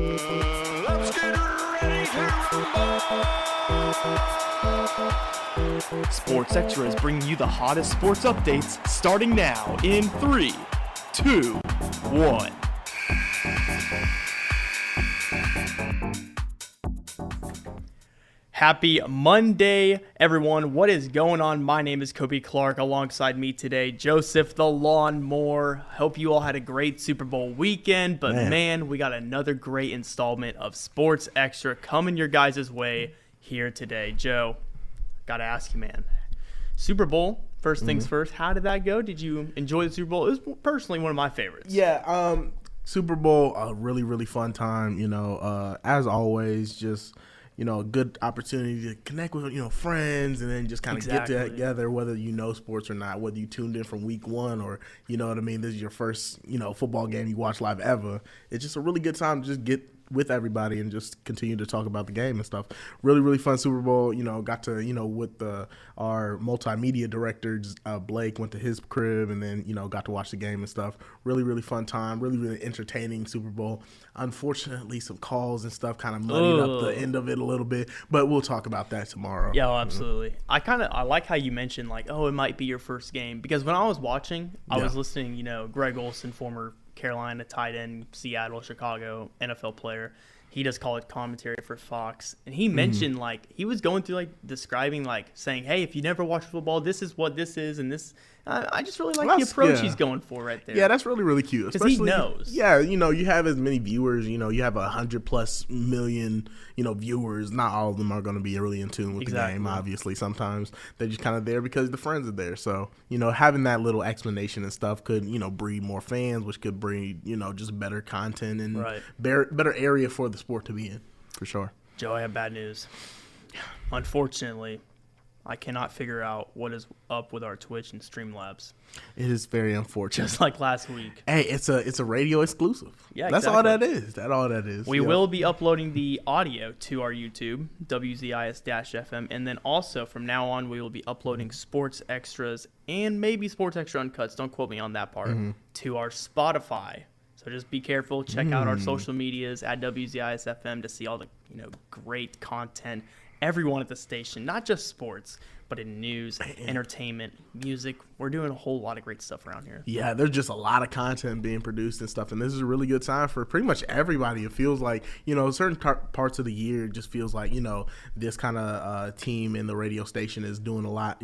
Let's get ready to rumble! Sports Extra is bringing you the hottest sports updates starting now in 3, 2, 1. Happy Monday, everyone. What is going on? My name is Coby Clark. Alongside me today, Joseph the Lawnmower. Hope you all had a great Super Bowl weekend. But man, we got another great installment of Sports Extra coming your guys' way here today. Joe, gotta ask you, man. Super Bowl, first things first. How did that go? Did you enjoy the Super Bowl? It was personally one of my favorites. Yeah, Super Bowl, a really, really fun time. As always, just a good opportunity to connect with, friends and then just kind of get together, whether you know sports or not, whether you tuned in from week one or, this is your first, football game you watch live ever. It's just a really good time to just get with everybody and just continue to talk about the game and stuff. Really, really fun Super Bowl. Got to, with our multimedia director, Blake, went to his crib and then, got to watch the game and stuff. Really, really fun time. Really, really entertaining Super Bowl. Unfortunately, some calls and stuff kind of muddied up the end of it a little bit, but we'll talk about that tomorrow. Yeah, absolutely. I like how you mentioned it might be your first game, because when I was watching, I was listening, Greg Olsen, former Carolina tight end, Seattle, Chicago NFL player. He does college commentary for Fox, and he mentioned he was going through describing saying, hey, if you never watch football, this is what this is, and this. I just really like the approach he's going for right there. Yeah, that's really, really cute. Because he knows. Yeah, you have as many viewers. You have 100+ million, viewers. Not all of them are going to be really in tune with the game. Obviously, sometimes they're just kind of there because the friends are there. So, having that little explanation and stuff could, breed more fans, which could breed, just better content and better area for the sport to be in, for sure. Joe, I have bad news. Unfortunately, I cannot figure out what is up with our Twitch and Streamlabs. It is very unfortunate. Just like last week. Hey, it's a radio exclusive. Yeah, that's all that is. That's all that is. We will be uploading the audio to our YouTube, WZIS-FM, and then also from now on we will be uploading Sports Extras and maybe Sports Extra Uncuts. Don't quote me on that part. To our Spotify. So just be careful. Check out our social medias at WZIS-FM to see all the great content. Everyone at the station, not just sports, but in news, entertainment, music. We're doing a whole lot of great stuff around here. Yeah, there's just a lot of content being produced and stuff, and this is a really good time for pretty much everybody. It feels like, certain parts of the year just feels like, this kind of team in the radio station is doing a lot,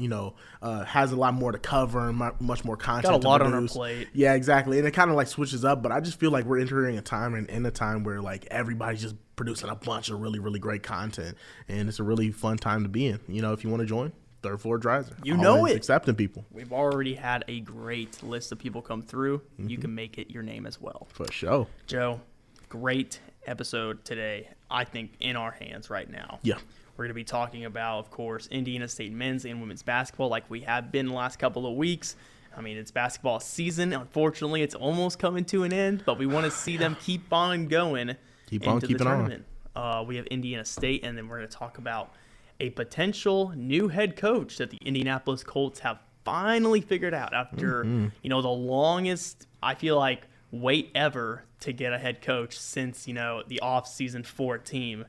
has a lot more to cover and much more content Got a lot to produce. on our plate. Yeah, exactly, and it kind of switches up, but I just feel like we're entering a time and in a time where everybody's just producing a bunch of really, really great content, and it's a really fun time to be in. If you want to join, third floor Dreiser. It. Accepting people. We've already had a great list of people come through. You can make it your name as well. For sure. Joe, great episode today, I think, in our hands right now. Yeah. We're going to be talking about, of course, Indiana State men's and women's basketball like we have been the last couple of weeks. I mean, it's basketball season. Unfortunately, it's almost coming to an end, but we want to see them keep on going. Keep on keeping on. We have Indiana State, and then we're going to talk about a potential new head coach that the Indianapolis Colts have finally figured out after, the longest, I feel like, wait ever to get a head coach since, the off-season 4 team.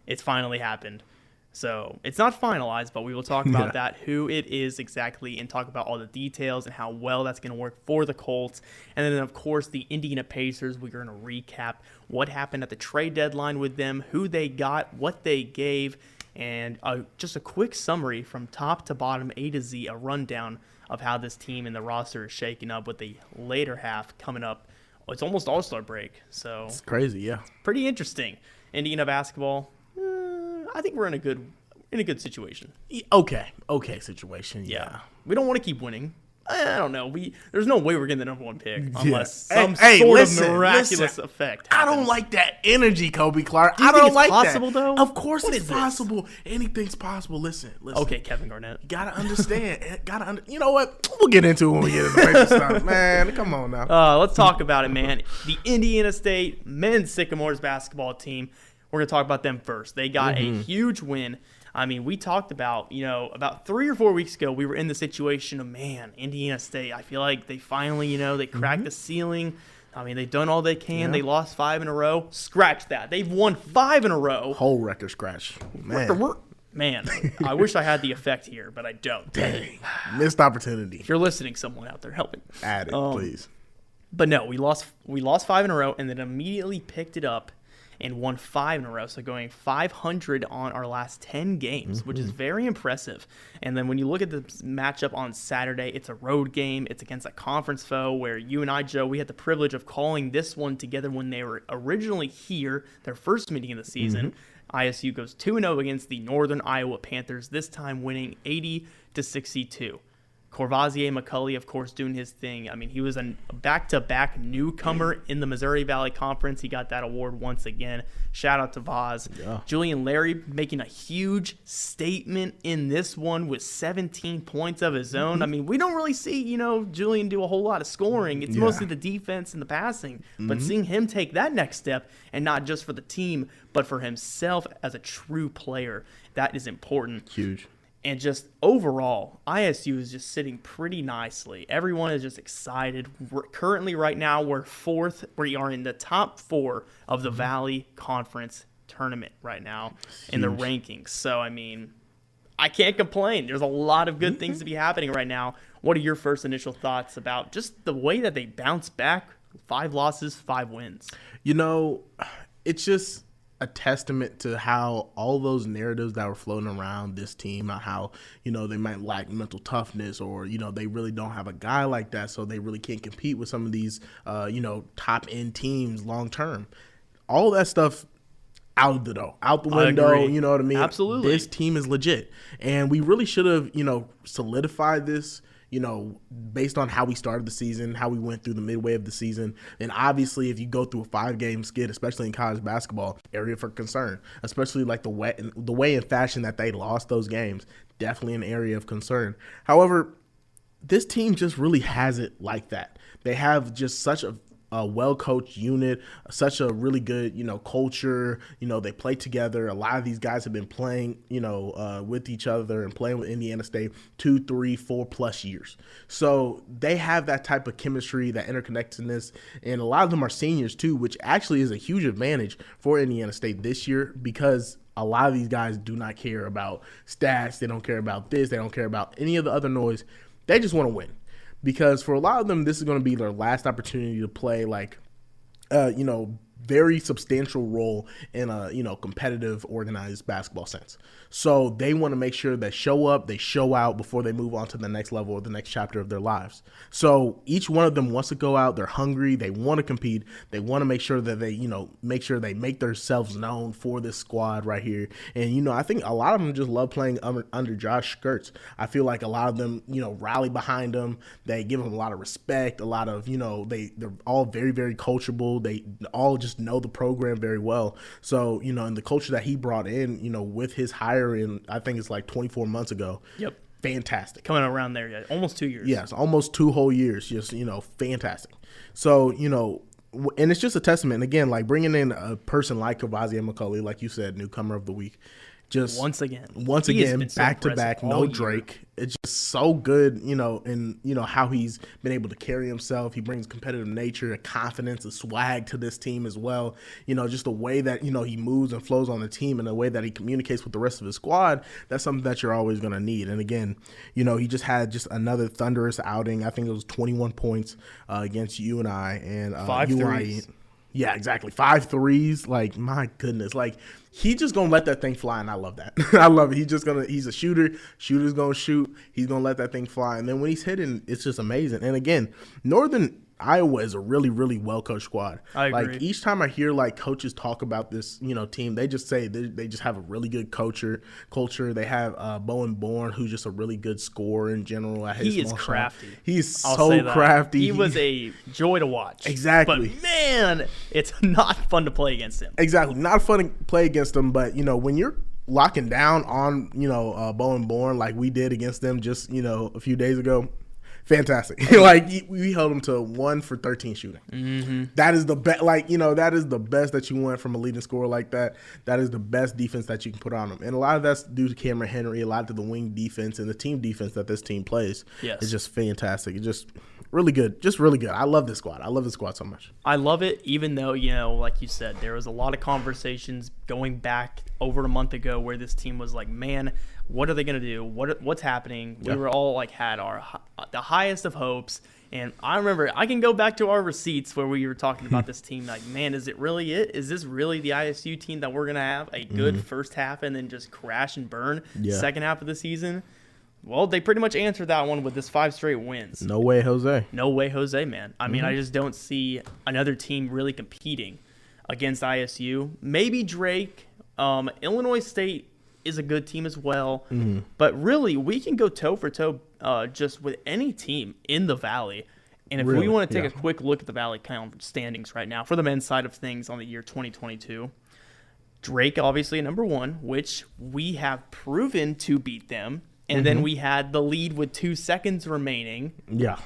It's finally happened. So it's not finalized, but we will talk about that, who it is exactly, and talk about all the details and how well that's going to work for the Colts. And then, of course, the Indiana Pacers, we're going to recap what happened at the trade deadline with them, who they got, what they gave, and just a quick summary from top to bottom, A to Z, a rundown of how this team and the roster is shaking up with the later half coming up. It's almost All-Star break, so it's crazy, yeah. Pretty interesting. Indiana basketball, I think we're in a good situation. Okay situation. Yeah. We don't want to keep winning. I don't know. There's no way we're getting the number 1 pick unless some sort of miraculous effect happens. I don't like that energy, Coby Clark. I don't like that. Is it possible, though? Of course it's possible. Anything's possible. Listen. Okay, Kevin Garnett. You gotta understand. You know what? We'll get into it when we get into the Pacer stuff. Man, come on now. Let's talk about it, man. The Indiana State men's Sycamores basketball team. We're going to talk about them first. They got a huge win. I mean, we talked about, about 3 or 4 weeks ago, we were in the situation of, man, Indiana State. I feel like they finally, they cracked the ceiling. I mean, they've done all they can. Yeah. They lost 5 in a row. Scratch that. They've won 5 in a row. Whole record scratch. Man, I wish I had the effect here, but I don't. Dang. Missed opportunity. If you're listening, someone out there, help me. Add it, please. But no, we lost 5 in a row and then immediately picked it up and won 5 in a row. So going 500 on our last 10 games, which is very impressive. And then when you look at the matchup on Saturday, it's a road game. It's against a conference foe where you and I, Joe, we had the privilege of calling this one together when they were originally here, their first meeting of the season. ISU goes 2-0 against the Northern Iowa Panthers, this time winning 80-62. Corvazier McCulley, of course, doing his thing. I mean, he was a back-to-back newcomer in the Missouri Valley Conference. He got that award once again. Shout out to Vaz. Yeah. Julian Larry making a huge statement in this one with 17 points of his own. I mean, we don't really see, Julian do a whole lot of scoring. It's mostly the defense and the passing. But seeing him take that next step, and not just for the team, but for himself as a true player, that is important. Huge. And just overall, ISU is just sitting pretty nicely. Everyone is just excited. Currently, right now, we're 4th. We are in the top 4 of the Valley Conference tournament right now in the rankings. So, I mean, I can't complain. There's a lot of good things to be happening right now. What are your first initial thoughts about just the way that they bounce back? 5 losses, 5 wins. It's just a testament to how all those narratives that were floating around this team, how they might lack mental toughness, or they really don't have a guy like that, so they really can't compete with some of these top end teams long term. All that stuff out the window. You know what I mean? Absolutely. This team is legit, and we really should have solidified this. Based on how we started the season, how we went through the midway of the season. And obviously, if you go through a 5-game skid, especially in college basketball, area for concern, especially like the way and fashion that they lost those games, definitely an area of concern. However, this team just really has it like that. They have just such a well-coached unit, such a really good, culture. They play together. A lot of these guys have been playing, with each other and playing with Indiana State 2, 3, 4+ years. So they have that type of chemistry, that interconnectedness, and a lot of them are seniors too, which actually is a huge advantage for Indiana State this year because a lot of these guys do not care about stats. They don't care about this. They don't care about any of the other noise. They just want to win. Because for a lot of them, this is going to be their last opportunity to play very substantial role in a competitive, organized basketball sense. So they want to make sure they show up, they show out before they move on to the next level or the next chapter of their lives. So each one of them wants to go out. They're hungry. They want to compete. They want to make sure that they, they make themselves known for this squad right here. And, I think a lot of them just love playing under Josh Schertz. I feel like a lot of them, rally behind him. They give him a lot of respect. A lot of, they're all very, very coachable. They all just know the program very well. So, and the culture that he brought in, with his hire in, I think it's like 24 months ago. Yep. Fantastic. Coming around there, yeah. Almost 2 years. Yes, almost 2 whole years. Just, fantastic. So, and it's just a testament. And again, like bringing in a person like Corvazier McCulley, like you said, newcomer of the week. Just once again, back to back, no Drake. It's just so good, and how he's been able to carry himself. He brings competitive nature, a confidence, a swag to this team as well. Just the way that he moves and flows on the team, and the way that he communicates with the rest of his squad. That's something that you're always going to need. And again, he just had just another thunderous outing. I think it was 21 points against UNI and 5 threes. Yeah, exactly. 5 threes. Like, my goodness. Like, he's just going to let that thing fly, and I love that. I love it. He's a shooter. Shooter's going to shoot. He's going to let that thing fly. And then when he's hitting, it's just amazing. And again, Northern Iowa is a really, really well-coached squad. I agree. Like, each time I hear, coaches talk about this, team, they just say they just have a really good culture. They have Bowen Bourne, who's just a really good scorer in general. He is crafty. He's so crafty. He was a joy to watch. Exactly. But, man, it's not fun to play against him. Exactly. Not fun to play against him, but, when you're locking down on, Bowen Bourne like we did against them just, a few days ago, fantastic. We held them to 1 for 13 shooting. Mm-hmm. That is the best. That is the best that you want from a leading scorer like that. That is the best defense that you can put on them. And a lot of that's due to Cameron Henry, a lot to the wing defense and the team defense that this team plays. Yes. It's just fantastic. Really good. Just really good. I love this squad. I love this squad so much. I love it, even though, like you said, there was a lot of conversations going back over a month ago where this team was like, man, what are they going to do? What's happening? We were all like had the highest of hopes. And I remember I can go back to our receipts where we were talking about this team like, man, is it really it? Is this really the ISU team that we're going to have a good first half and then just crash and burn second half of the season? Well, they pretty much answered that one with this 5 straight wins. No way, Jose. No way, Jose, man. I mean, I just don't see another team really competing against ISU. Maybe Drake. Illinois State is a good team as well. But really, we can go toe for toe just with any team in the Valley. And if we want to take a quick look at the Valley kind of standings right now for the men's side of things on the year 2022, Drake obviously at number 1, which we have proven to beat them. And then we had the lead with 2 seconds remaining. Yeah.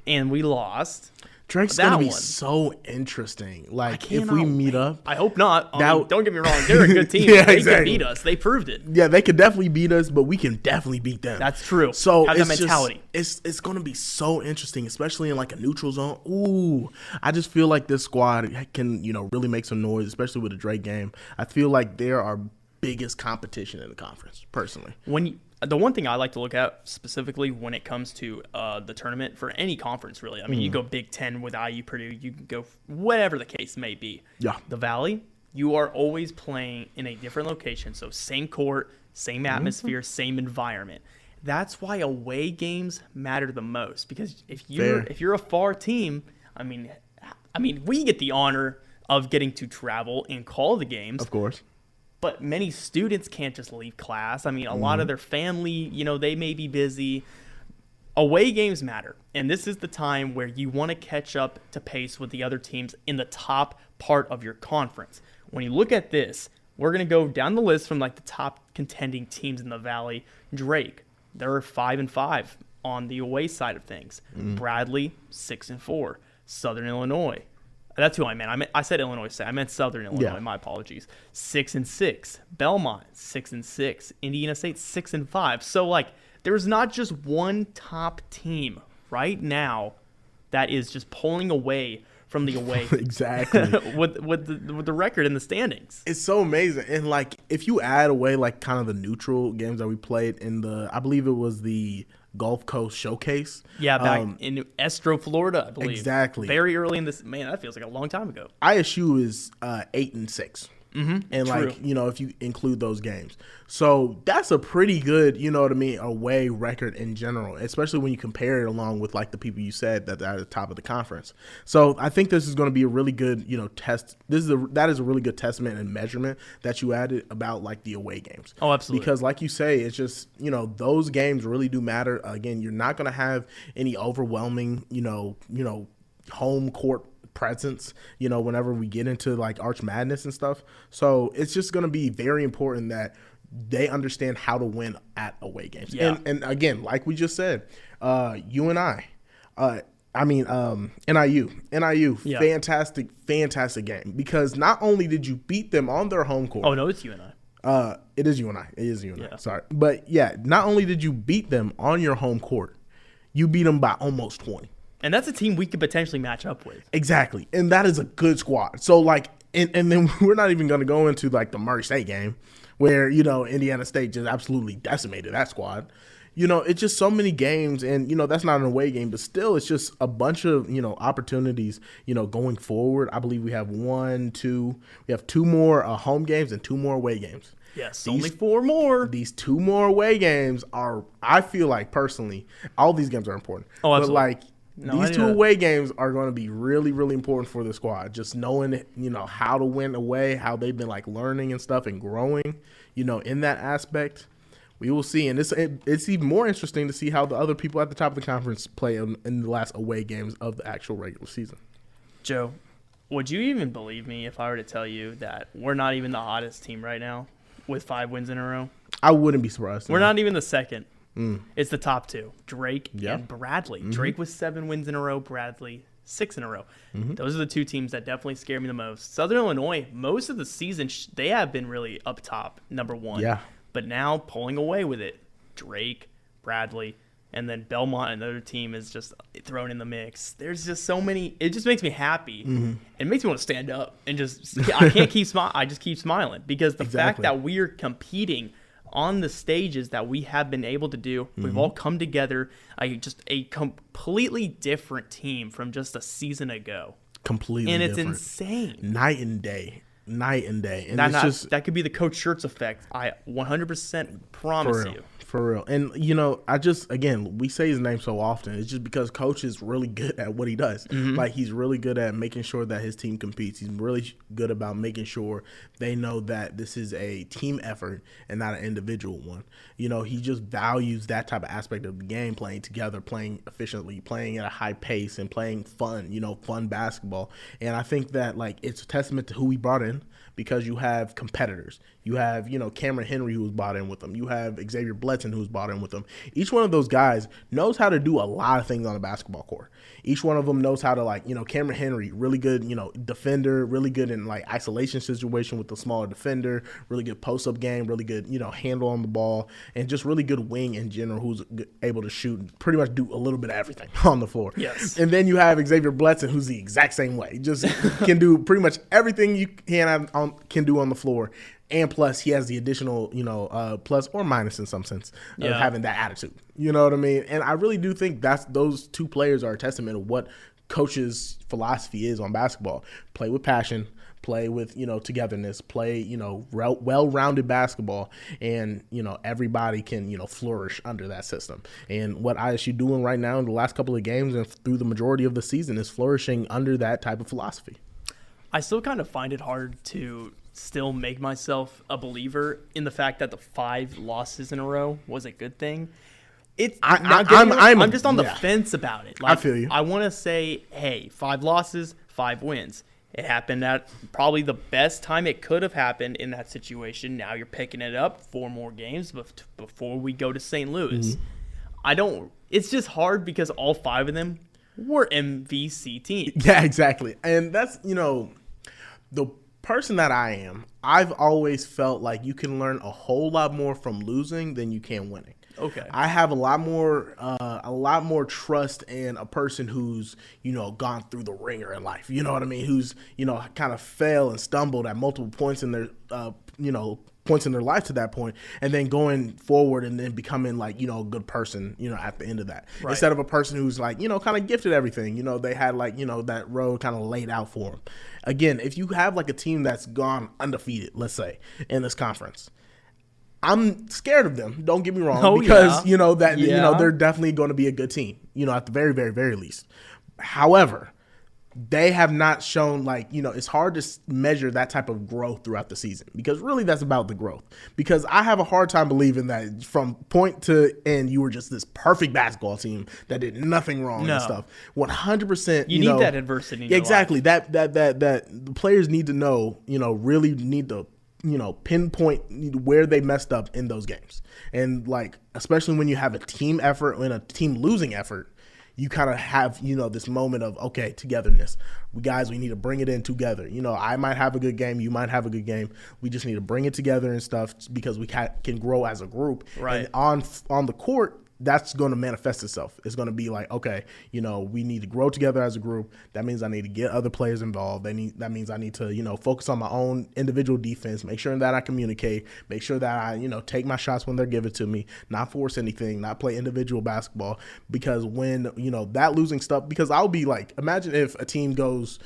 And we lost. Drake's going to be so interesting. Like, if we meet up. I hope not. Don't get me wrong. They're a good team. They can beat us. They proved it. Yeah, they could definitely beat us, but we can definitely beat them. That's true. So have that mentality. It's going to be so interesting, especially in like a neutral zone. Ooh, I just feel like this squad can, really make some noise, especially with the Drake game. I feel like they're our biggest competition in the conference, personally. The one thing I like to look at specifically when it comes to the tournament for any conference, really. I mean, you go Big Ten with IU, Purdue, you can go whatever the case may be. Yeah. The Valley, you are always playing in a different location. So same court, same atmosphere, same environment. That's why away games matter the most, because if you're a far team, I mean, we get the honor of getting to travel and call the games. Of course. But many students can't just leave class. I mean, a lot of their family, they may be busy. Away games matter. And this is the time where you want to catch up to pace with the other teams in the top part of your conference. When you look at this, we're going to go down the list from like the top contending teams in the Valley. Drake, they're 5-5 on the away side of things. Bradley, 6-4. Southern Illinois. That's who I meant. I said Illinois State. I meant Southern Illinois. Yeah. My apologies. 6-6. Belmont 6-6. Indiana State 6-5. So like, there's not just one top team right now that is just pulling away from the away. Exactly. with the record in the standings. It's so amazing. And like, if you add away like kind of the neutral games that we played in I believe it was the Gulf Coast Showcase. Yeah, back in Estro, Florida, I believe. Exactly. Very early in this. Man, that feels like a long time ago. ISU is 8-6. And true. like, if you include those games. So that's a pretty good, away record in general, especially when you compare it along with like the people you said that are at the top of the conference. So I think this is going to be a really good, test. That is a really good testament and measurement that you added about like the away games. Oh, absolutely. Because like you say, it's just, those games really do matter. Again, you're not going to have any overwhelming, home court presence, whenever we get into like Arch Madness and stuff. So it's just going to be very important that they understand how to win at away games. Yeah. And again, like we just said, NIU, Yeah. fantastic game, because not only did you beat them on their home court. Oh, no, it's UNI. It is UNI. Yeah. Sorry. But yeah, not only did you beat them on your home court, you beat them by almost 20. And that's a team we could potentially match up with. Exactly. And that is a good squad. So, like, and then we're not even going to go into, like, the Murray State game where, Indiana State just absolutely decimated that squad. It's just so many games, and, that's not an away game, but still it's just a bunch of, opportunities, going forward. I believe we have 2 more home games and 2 more away games. Yes, only 4 more. These 2 more away games are, I feel like, personally, all these games are important. Oh, absolutely. But, like, these 2 away games are going to be really, really important for the squad. Just knowing, how to win away, how they've been like learning and stuff and growing, in that aspect. We will see. And it's even more interesting to see how the other people at the top of the conference play in the last away games of the actual regular season. Joe, would you even believe me if I were to tell you that we're not even the hottest team right now with 5 wins in a row? I wouldn't be surprised. We're not even the second. It's the top 2, Drake and Bradley. Drake with 7 wins in a row, Bradley 6 in a row. Those are the 2 teams that definitely scare me the most. Southern Illinois, most of the season, they have been really up top, number 1. Yeah. But now pulling away with it, Drake, Bradley, and then Belmont, another team, is just thrown in the mix. There's just so many. It just makes me happy. Mm-hmm. It makes me want to stand up and just. I can't keep smiling. I just keep smiling because the fact that we're competing on the stages that we have been able to do, we've all come together. Just a completely different team from just a season ago. Completely and it's different. Insane. Night and day. And that could be the Coach Schertz effect. I 100% promise you. For real. And, you know, we say his name so often. It's just because Coach is really good at what he does. Mm-hmm. Like, he's really good at making sure that his team competes. He's really good about making sure they know that this is a team effort and not an individual one. You know, he just values that type of aspect of the game, playing together, playing efficiently, playing at a high pace, and playing fun basketball. And I think that, like, it's a testament to who he brought in, because you have competitors. You have, Cameron Henry, who's bought in with them. You have Xavier Bledson, who's bought in with them. Each one of those guys knows how to do a lot of things on a basketball court. Each one of them knows how to, Cameron Henry, really good, defender, really good in, isolation situation with the smaller defender, really good post-up game, really good, handle on the ball, and just really good wing in general, who's able to shoot and pretty much do a little bit of everything on the floor. Yes. And then you have Xavier Bledson, who's the exact same way. Just can do pretty much everything you can do on the floor. And plus, he has the additional, plus or minus in some sense of having that attitude. You know what I mean? And I really do think those two players are a testament of what Coach's philosophy is on basketball. Play with passion, play with, togetherness, play, well-rounded basketball, and, everybody can, flourish under that system. And what ISU doing right now in the last couple of games and through the majority of the season is flourishing under that type of philosophy. I still kind of find it hard to still make myself a believer in the fact that the 5 losses in a row was a good thing. I'm just on the fence about it. I feel you. I want to say, hey, 5 losses, 5 wins. It happened at probably the best time it could have happened in that situation. Now you're picking it up 4 more games before we go to St. Louis. Mm-hmm. It's just hard because all 5 of them were MVC teams. Yeah, exactly. And that's, the person that I am, I've always felt like you can learn a whole lot more from losing than you can winning. Okay. I have a lot more trust in a person who's, gone through the ringer in life. You know what I mean? Who's, kind of failed and stumbled at multiple points in their, points in their life to that point, and then going forward and then becoming a good person, at the end of that. Right. Instead of a person who's kind of gifted everything, they had that road kind of laid out for them. Again, if you have a team that's gone undefeated, let's say, in this conference, I'm scared of them. Don't get me wrong, because they're definitely going to be a good team, at the very, very, very least. However, they have not shown it's hard to measure that type of growth throughout the season, because really that's about the growth. Because I have a hard time believing that from point to end you were just this perfect basketball team that did nothing wrong and stuff. 100%. You need that adversity. In exactly. Your life. That the players need to know. Really need to pinpoint where they messed up in those games, and especially when you have a team effort and a team losing effort. You kind of have, this moment of, okay, togetherness. We need to bring it in together. I might have a good game. You might have a good game. We just need to bring it together and stuff because we can grow as a group. Right. And on the court, that's going to manifest itself. It's going to be okay, we need to grow together as a group. That means I need to get other players involved. That means I need to, focus on my own individual defense, make sure that I communicate, make sure that I, take my shots when they're given to me, not force anything, not play individual basketball. Because when, that losing stuff, because I'll be imagine if a team goes,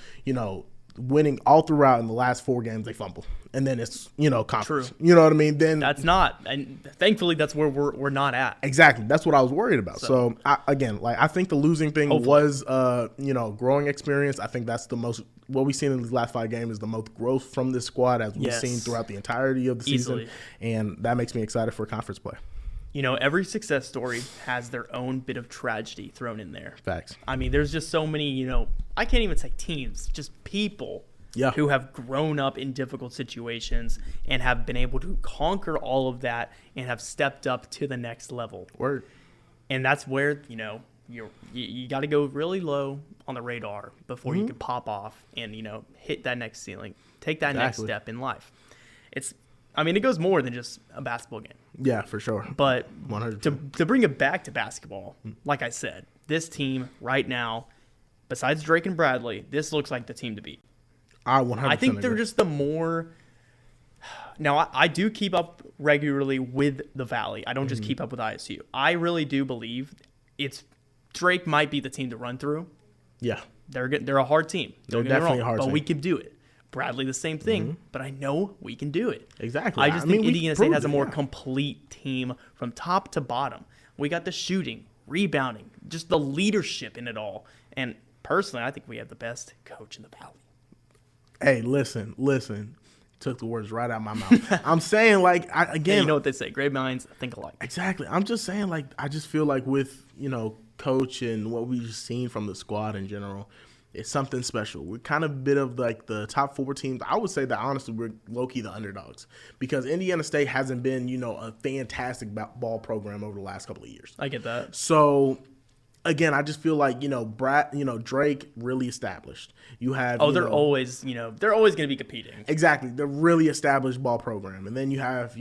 winning all throughout in the last 4 games, they fumble. And then it's, conference. True. You know what I mean? Then that's not, and thankfully that's where we're not at. Exactly. That's what I was worried about. So I think the losing thing was, growing experience. I think that's the most, what we've seen in these last 5 games is the most growth from this squad as we've seen throughout the entirety of the season. And that makes me excited for conference play. Every success story has their own bit of tragedy thrown in there. Facts. I mean, there's just so many, I can't even say teams, just people who have grown up in difficult situations and have been able to conquer all of that and have stepped up to the next level. Word. And that's where, you got to go really low on the radar before you can pop off and, hit that next ceiling, take that next step in life. I mean, it goes more than just a basketball game. Yeah, for sure. But 100%. to bring it back to basketball, like I said, this team right now, besides Drake and Bradley, this looks like the team to beat. I 100% I think they're agree. just the more. Now, I do keep up regularly with the Valley. I don't just keep up with ISU. I really do believe Drake might be the team to run through. Yeah. They're a hard team. They're Don't get me definitely wrong, a hard but team. we can do it. Bradley, the same thing, but I know we can do it. Exactly. I just mean, think we Indiana State proved has a it, more yeah. complete team from top to bottom. We got the shooting, rebounding, just the leadership in it all. And personally, I think we have the best coach in the Valley. Hey, listen. Took the words right out of my mouth. I'm saying, like, again. And you know what they say, great minds think alike. Exactly. I'm just saying, like, I just feel like with, coach and what we've seen from the squad in general, it's something special. We're kind of a bit of, like, the top 4 teams. I would say that, honestly, we're low-key the underdogs because Indiana State hasn't been, a fantastic ball program over the last couple of years. I get that. So, again, I just feel like, Drake really established. You have They're always going to be competing. Exactly. The really established ball program. And then you have,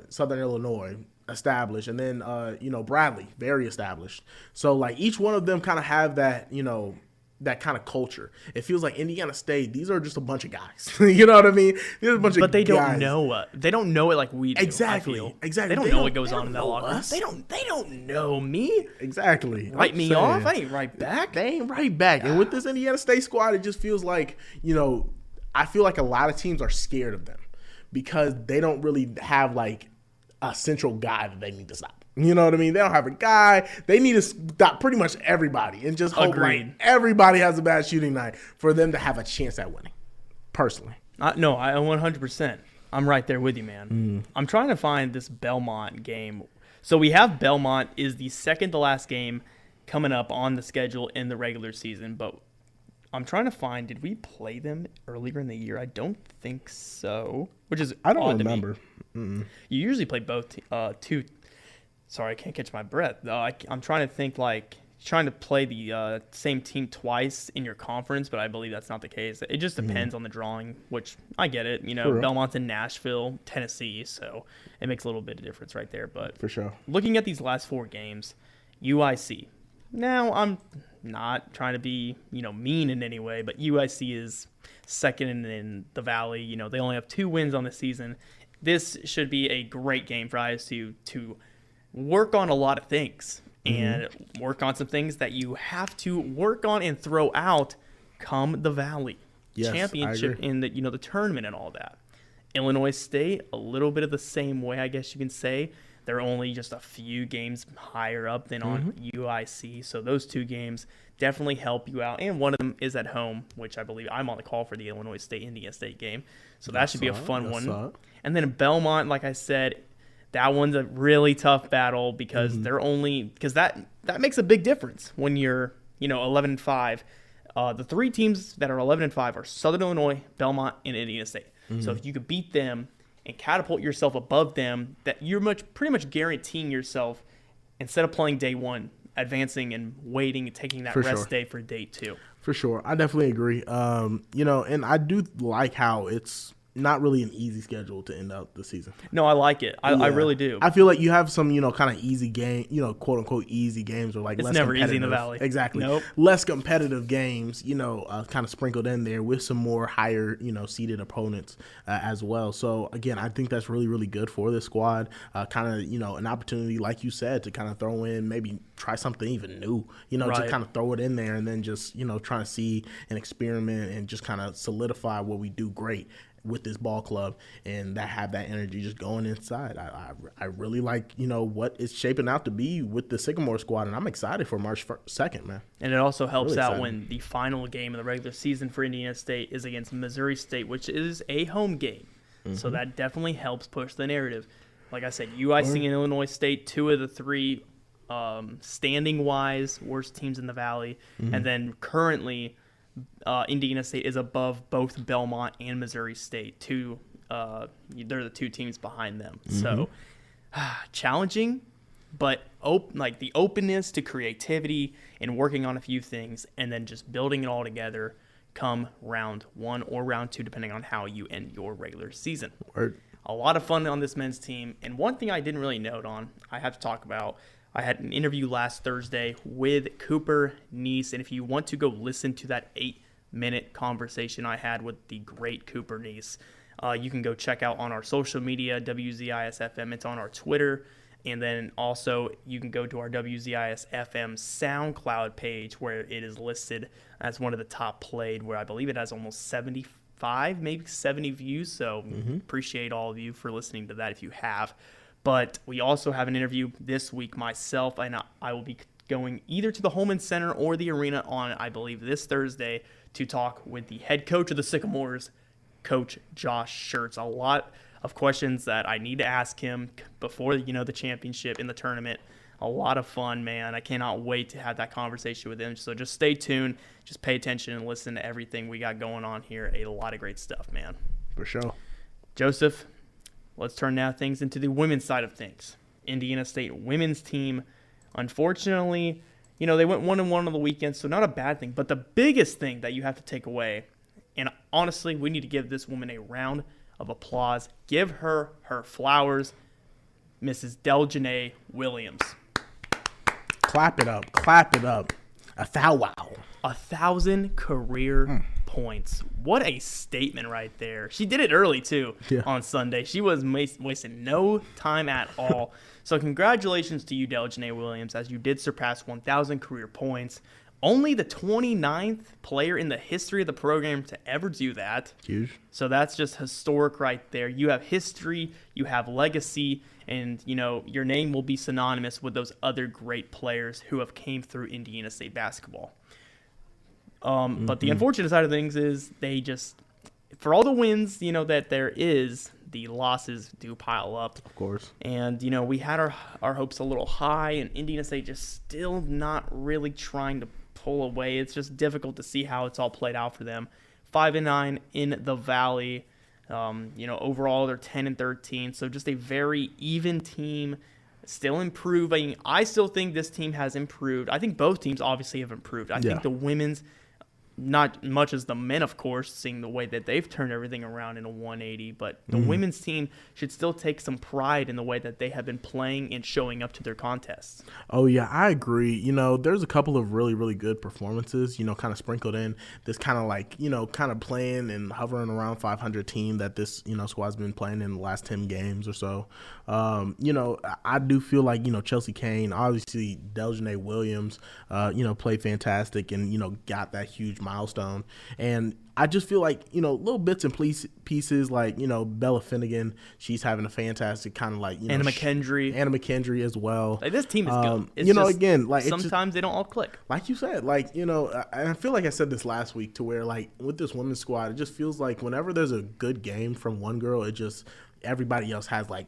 Southern Illinois established. And then, Bradley, very established. So, like, each one of them kind of have that, that kind of culture. It feels like Indiana State, these are just a bunch of guys. You know what I mean? They're a bunch of But they guys. don't know it. They don't know it like we do. Exactly. I feel. Exactly. They don't know what goes on in that know locker room. us. They don't know me. Exactly. Write I'm me saying. off. I ain't right back. They ain't right back. And with this Indiana State squad, it just feels like, I feel like a lot of teams are scared of them because they don't really have, like, a central guy that they need to stop. You know what I mean? They don't have a guy. They need to stop pretty much everybody and just hope like, everybody has a bad shooting night for them to have a chance at winning, personally. No, I 100%. I'm right there with you, man. I'm trying to find this Belmont game. So we have Belmont is the second to last game coming up on the schedule in the regular season, but I'm trying to find, did we play them earlier in the year? I don't think so, which is I don't odd remember. To me. You usually play both two. Sorry, I can't catch my breath. I'm trying to think, like, trying to play the same team twice in your conference, but I believe that's not the case. It just depends on the drawing, which I get it. Belmont's in Nashville, Tennessee, so it makes a little bit of difference right there. But For sure. Looking at these last 4 games, UIC. Now, I'm not trying to be, mean in any way, but UIC is second in the Valley. They only have 2 wins on the season. This should be a great game for ISU to work on a lot of things and work on some things that you have to work on and throw out come the Valley championship in the the tournament and all that. Illinois State, a little bit of the same way, I guess you can say. They're only just a few games higher up than on UIC, so those 2 games definitely help you out. And one of them is at home, which I believe I'm on the call for the Illinois State-Indiana State game, so that should be a fun one. And then in Belmont, like I said, that one's a really tough battle because that makes a big difference when you're 11-5. The 3 teams that are 11-5 are Southern Illinois, Belmont, and Indiana State. So if you could beat them and catapult yourself above them, that you're pretty much guaranteeing yourself, instead of playing day 1, advancing and waiting and taking that rest day for day 2. For sure. I definitely agree. And I do like how it's not really an easy schedule to end out the season. No, I like it. I really do. I feel like you have some, kind of easy game, quote unquote easy games, or like It's less never competitive. easy in the Valley. Exactly. Nope. Less competitive games, kind of sprinkled in there with some more higher, seeded opponents as well. So again, I think that's really, really good for this squad. Kind of, an opportunity, like you said, to kind of throw in, maybe try something even new, to kind of throw it in there and then just, trying to see and experiment and just kind of solidify what we do great with this ball club and that have that energy just going inside. I really like, what it's shaping out to be with the Sycamore squad, and I'm excited for March 2nd, man. And it also helps Really out excited. when the final game of the regular season for Indiana State is against Missouri State, which is a home game. So that definitely helps push the narrative. Like I said, UIC and Illinois State, 2 of the 3 standing-wise worst teams in the Valley. And then currently Indiana State is above both Belmont and Missouri State. They're the 2 teams behind them. So challenging, but the openness to creativity and working on a few things and then just building it all together come round 1 or round 2, depending on how you end your regular season. a lot of fun on this men's team. And one thing I didn't really note on, I have to talk about, I had an interview last Thursday with Cooper Neese. And if you want to go listen to that 8-minute conversation I had with the great Cooper Neese, you can go check out on our social media, WZIS-FM. It's on our Twitter. And then also you can go to our WZIS-FM SoundCloud page where it is listed as one of the top played, where I believe it has almost 75, maybe 70 views. So appreciate all of you for listening to that if you have. But we also have an interview this week myself, and I will be going either to the Holman Center or the arena on, I believe, this Thursday to talk with the head coach of the Sycamores, Coach Josh Schertz. A lot of questions that I need to ask him before, the championship in the tournament. A lot of fun, man. I cannot wait to have that conversation with him. So just stay tuned. Just pay attention and listen to everything we got going on here. A lot of great stuff, man. For sure. Joseph, let's turn now things into the women's side of things. Indiana State women's team, unfortunately, they went 1-1 on the weekend, so not a bad thing. But the biggest thing that you have to take away, and honestly, we need to give this woman a round of applause. Give her her flowers, Mrs. Deljanae Williams. Clap it up. Clap it up. A thou wow. 1,000 career points. What a statement right there. She did it early, too, on Sunday. She was wasting no time at all. So congratulations to you, Deljanae Williams, as you did surpass 1,000 career points. Only the 29th player in the history of the program to ever do that. Huge. So that's just historic right there. You have history, you have legacy, and, your name will be synonymous with those other great players who have came through Indiana State basketball. But the unfortunate side of things is they just, for all the wins, that there is, the losses do pile up. Of course. And, we had our hopes a little high, and Indiana State just still not really trying to pull away. It's just difficult to see how it's all played out for them. 5-9 in the Valley. Overall they're 10-13. So just a very even team, still improving. I still think this team has improved. I think both teams obviously have improved. I think the women's, not much as the men, of course, seeing the way that they've turned everything around in a 180. But the women's team should still take some pride in the way that they have been playing and showing up to their contests. Oh, yeah, I agree. There's a couple of really, really good performances, kind of sprinkled in. This kind of like, kind of playing and hovering around 500 team that this, squad's been playing in the last 10 games or so. I do feel like, Chelsea Kane, obviously Deljanae Williams, played fantastic and, got that huge milestone. And I just feel like, little bits and pieces like, Bella Finnegan, she's having a fantastic kind of like, Anna McKendry as well. Like, this team is good. It's again, like sometimes they don't all click. Like you said, like, and I feel like I said this last week to where like with this women's squad, it just feels like whenever there's a good game from one girl, it just everybody else has like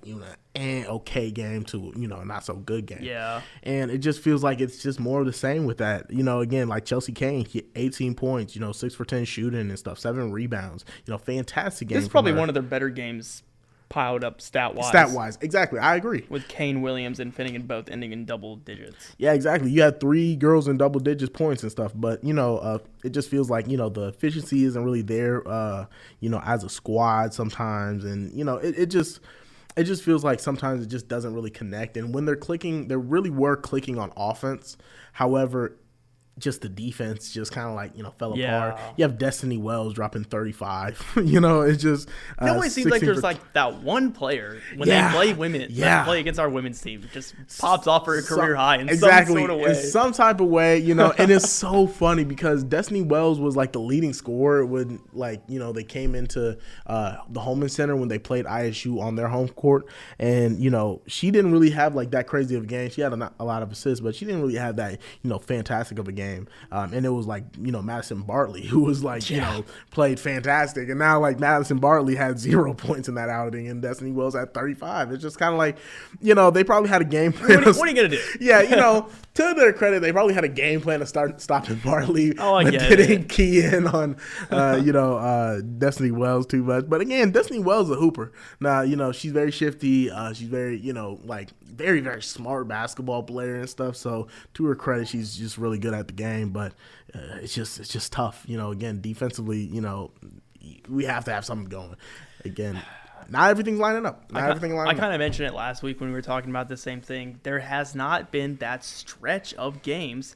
an okay game to not so good game. Yeah. And it just feels like it's just more of the same with that. Again, like Chelsea Kane, 18 points, 6 for 10 shooting and stuff, 7 rebounds. Fantastic game. This is probably one of their better games piled up stat-wise. Stat-wise, exactly. I agree. With Kane, Williams, and Finnegan both ending in double digits. Yeah, exactly. You had 3 girls in double digits points and stuff, but, it just feels like, the efficiency isn't really there, as a squad sometimes. And, it just feels like sometimes it just doesn't really connect. And when they're clicking, they really were clicking on offense. However, just the defense just kind of like, fell apart. You have Destiny Wells dropping 35. It's just it seems like there's like that one player when they play women, play against our women's team, just pops off for a career high in some sort of way. In some type of way, and it's so funny because Destiny Wells was like the leading scorer when they came into the Holman Center when they played ISU on their home court. And, she didn't really have like that crazy of a game. She had a lot of assists, but she didn't really have that, fantastic of a game. And it was like, Madison Bartley, who was like, played fantastic. And now like Madison Bartley had 0 points in that outing and Destiny Wells had 35. It's just kind of like, they probably had a game plan. What are you going to do? Yeah, to their credit, they probably had a game plan to start stopping Bartley. But didn't key in on, Destiny Wells too much. But again, Destiny Wells is a hooper. Now, she's very shifty. She's very, very, very smart basketball player and stuff. So to her credit, she's just really good at the game. But it's just tough. Again, defensively, we have to have something going. Again, not everything's lining up. I kind of mentioned it last week when we were talking about the same thing. There has not been that stretch of games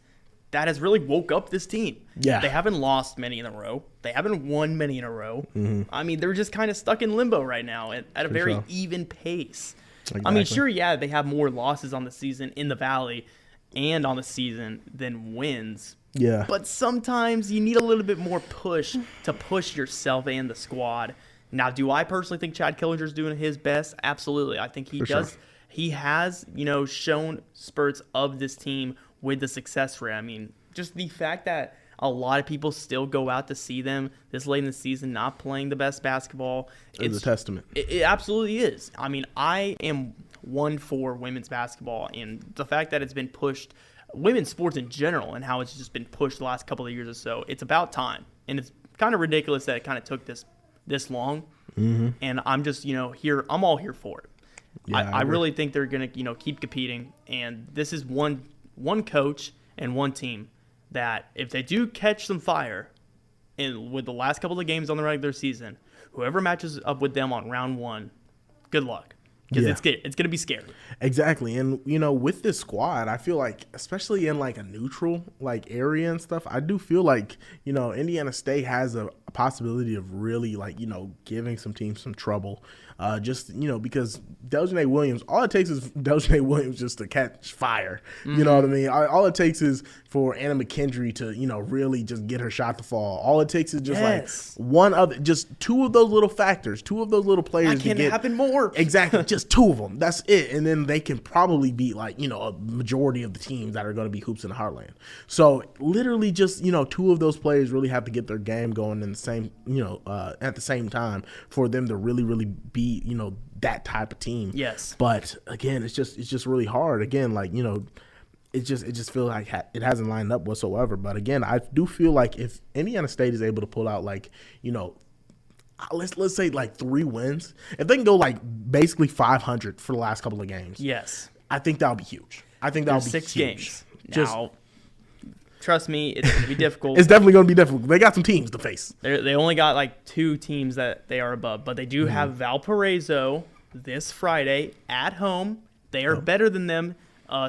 that has really woke up this team. Yeah. They haven't lost many in a row. They haven't won many in a row. I mean, they're just kind of stuck in limbo right now at a very even pace. Exactly. I mean, sure, yeah, they have more losses on the season in the Valley and on the season than wins. Yeah. But sometimes you need a little bit more push to push yourself and the squad. Now, do I personally think Chad Killinger's doing his best? Absolutely. I think he does. Sure. He has, shown spurts of this team with the success rate. I mean, just the fact that a lot of people still go out to see them this late in the season, not playing the best basketball. It's a testament. It absolutely is. I mean, I am one for women's basketball, and the fact that it's been pushed, women's sports in general, and how it's just been pushed the last couple of years or so, it's about time. And it's kind of ridiculous that it kind of took this long. And I'm just, here. I'm all here for it. Yeah, I really think they're going to, keep competing. And this is one coach and one team that if they do catch some fire with the last couple of games on the regular season, whoever matches up with them on round one, good luck. Because it's going to be scary. Exactly. And, with this squad, I feel like, especially in, like, a neutral, like, area and stuff, I do feel like, Indiana State has a possibility of really, like, giving some teams some trouble. Because Deljanae Williams, all it takes is Deljanae Williams just to catch fire. You know what I mean? All it takes is for Anna McKendry to, really just get her shot to fall. All it takes is just just two of those little factors, two of those little players. That can happen more. Exactly. Just two of them. That's it. And then they can probably beat, like, a majority of the teams that are going to be hoops in the Heartland. So literally just, two of those players really have to get their game going in the same, at the same time for them to really, really be, that type of team. Yes. But again, it's just really hard. Again, like, it just feels like it hasn't lined up whatsoever. But again, I do feel like if Indiana State is able to pull out, like, let's say like 3 wins, if they can go like basically 500 for the last couple of games, yes, I think that would be huge. I think that would be 6 huge. games. Now, trust me, it's going to be difficult. It's definitely going to be difficult. They got some teams to face. They only got like 2 teams that they are above, but they do have Valparaiso this Friday at home. They are better than them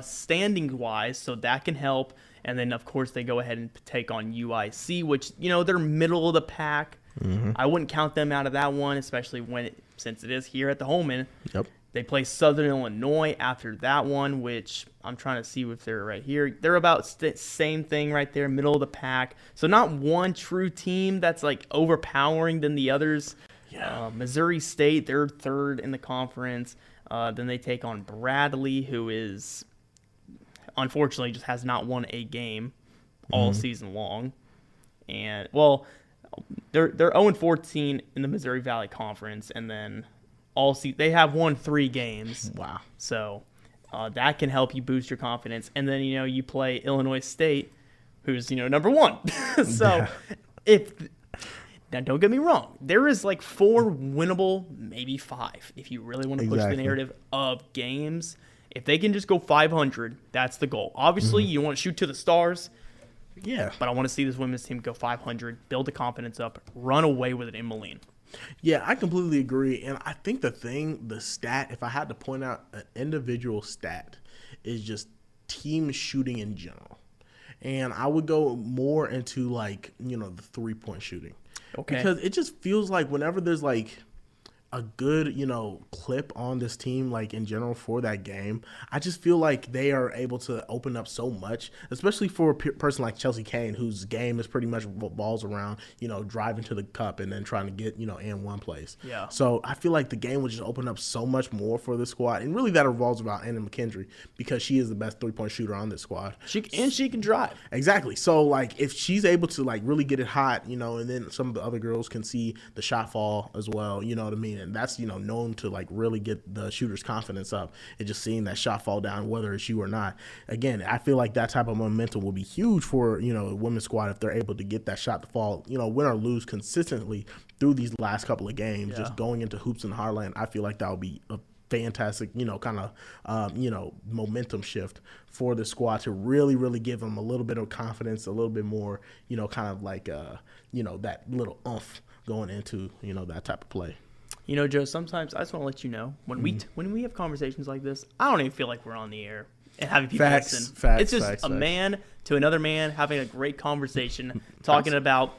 standing-wise, so that can help. And then, of course, they go ahead and take on UIC, which, they're middle of the pack. I wouldn't count them out of that one, especially since it is here at the Holman. Yep. They play Southern Illinois after that one, which I'm trying to see if they're right here. They're about same thing right there, middle of the pack. So not one true team that's like overpowering than the others. Yeah. Missouri State, they're third in the conference. Then they take on Bradley, who is unfortunately just has not won a game all season long. And they're 0-14 in the Missouri Valley Conference, and then they have won 3 games. Wow. So that can help you boost your confidence. And then, you play Illinois State, who's, number 1. So now don't get me wrong, there is like 4 winnable, maybe 5, if you really want to push the narrative of games. If they can just go 500, that's the goal. Obviously, you want to shoot to the stars. Yeah. But I want to see this women's team go 500, build the confidence up, run away with it in Moline. Yeah, I completely agree. And I think the stat, if I had to point out an individual stat, is just team shooting in general. And I would go more into, like, the 3-point shooting. Okay. Because it just feels like whenever there's, like, a good, clip on this team, like, in general for that game, I just feel like they are able to open up so much, especially for a person like Chelsea Kane, whose game is pretty much balls around, driving to the cup and then trying to get, in one place. Yeah. So I feel like the game would just open up so much more for this squad. And really that revolves around Anna McKendry because she is the best 3-point shooter on this squad. She can drive. Exactly. So, like, if she's able to, like, really get it hot, and then some of the other girls can see the shot fall as well, you know what I mean? And that's, known to, like, really get the shooter's confidence up and just seeing that shot fall down, whether it's you or not. Again, I feel like that type of momentum will be huge for, a women's squad if they're able to get that shot to fall, win or lose consistently through these last couple of games, just going into hoops in the Heartland. I feel like that would be a fantastic, kind of, momentum shift for the squad to really, really give them a little bit of confidence, a little bit more, kind of like, that little oomph going into, that type of play. You know, Joe, sometimes I just want to let you know when we have conversations like this, I don't even feel like we're on the air and having people listen. It's just a man to another man having a great conversation, talking about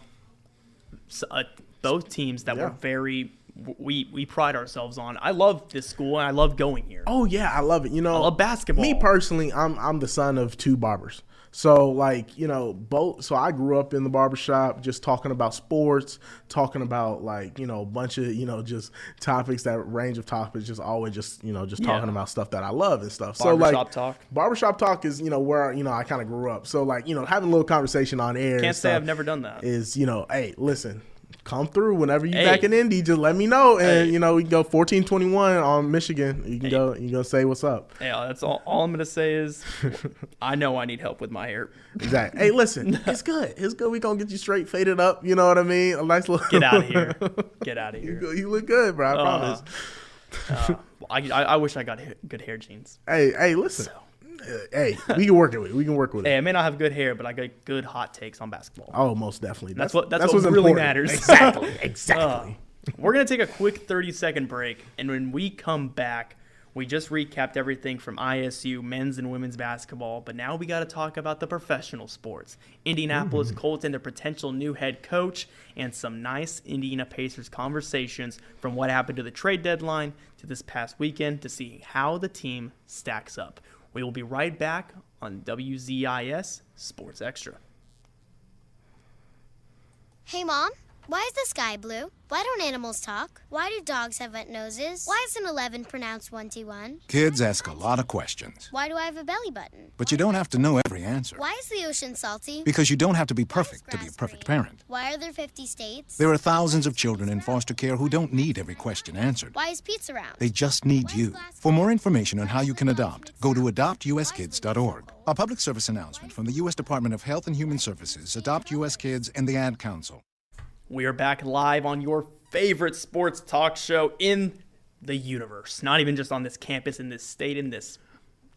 both teams that we're very we pride ourselves on. I love this school and I love going here. Oh yeah, I love it. You know, I love basketball. Me personally, I'm the son of two barbers. So like, you know, so I grew up in the barbershop just talking about sports, talking about like, you know, a bunch of, you know, just topics, that range of topics, just always just, you know, just talking about stuff that I love and stuff. Barbershop talk is, you know, where, you know, I kind of grew up. So like, you know, having a little conversation on air. Can't say I've never done that. Is, you know, hey, listen, come through whenever you back in Indy. Just let me know, and you know we can go 14-21 on Michigan. You can go. You go say what's up. Yeah, that's all. All I'm gonna say is, I know I need help with my hair. Exactly. Hey, listen, it's good. It's good. We gonna get you straight faded up. You know what I mean? A nice little. Get out of here. Get out of here. You look good, bro. I promise. I wish I got good hair genes. Hey, listen. Hey, we can work it with it. We can work with it. Hey, I may not have good hair, but I got good hot takes on basketball. Oh, most definitely. That's what really matters. Exactly. We're going to take a quick 30-second break, and when we come back, we just recapped everything from ISU men's and women's basketball, but now we got to talk about the professional sports. Indianapolis Colts and their potential new head coach, and some nice Indiana Pacers conversations from what happened to the trade deadline to this past weekend to see how the team stacks up. We will be right back on WZIS Sports Extra. Hey, Mom, why is the sky blue? Why don't animals talk? Why do dogs have wet noses? Why is an 11 pronounced 1T1? Kids ask a lot of questions. Why do I have a belly button? But you don't have to know every answer. Why is the ocean salty? Because you don't have to be perfect to be a perfect parent. Why are there 50 states? There are thousands of children in foster care who don't need every question answered. Why is pizza round? They just need you. For more information on how you can adopt, go to adoptuskids.org. A public service announcement from the U.S. Department of Health and Human Services, Adopt U.S. Kids, and the Ad Council. We are back live on your favorite sports talk show in the universe. Not even just on this campus, in this state, in this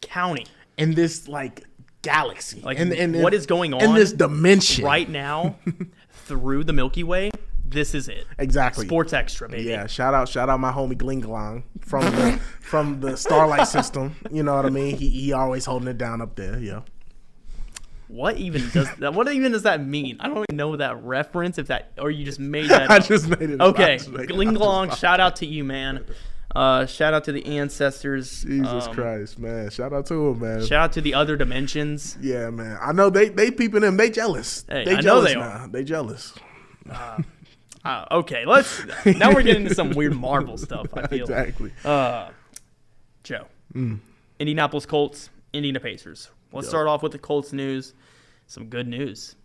county. In this, like, galaxy. Like, what is going on in this dimension right now through the Milky Way? This is it. Exactly. Sports Extra, baby. Yeah, shout out my homie Glinglang from the Starlight system. You know what I mean? He always holding it down up there, yeah. What even does that mean? I don't even know that reference. Or you just made that up. I just made it up. Okay, Glinglong, shout out to you, man. Shout out to the ancestors. Jesus Christ, man. Shout out to them, man. Shout out to the other dimensions. Yeah, man. I know they peeping them. They jealous. Hey, they I jealous know they now. are. They jealous. Okay, now we're getting into some weird Marvel stuff, I feel. Exactly. Joe. Indianapolis Colts, Indiana Pacers. Let's start off with the Colts news. Some good news.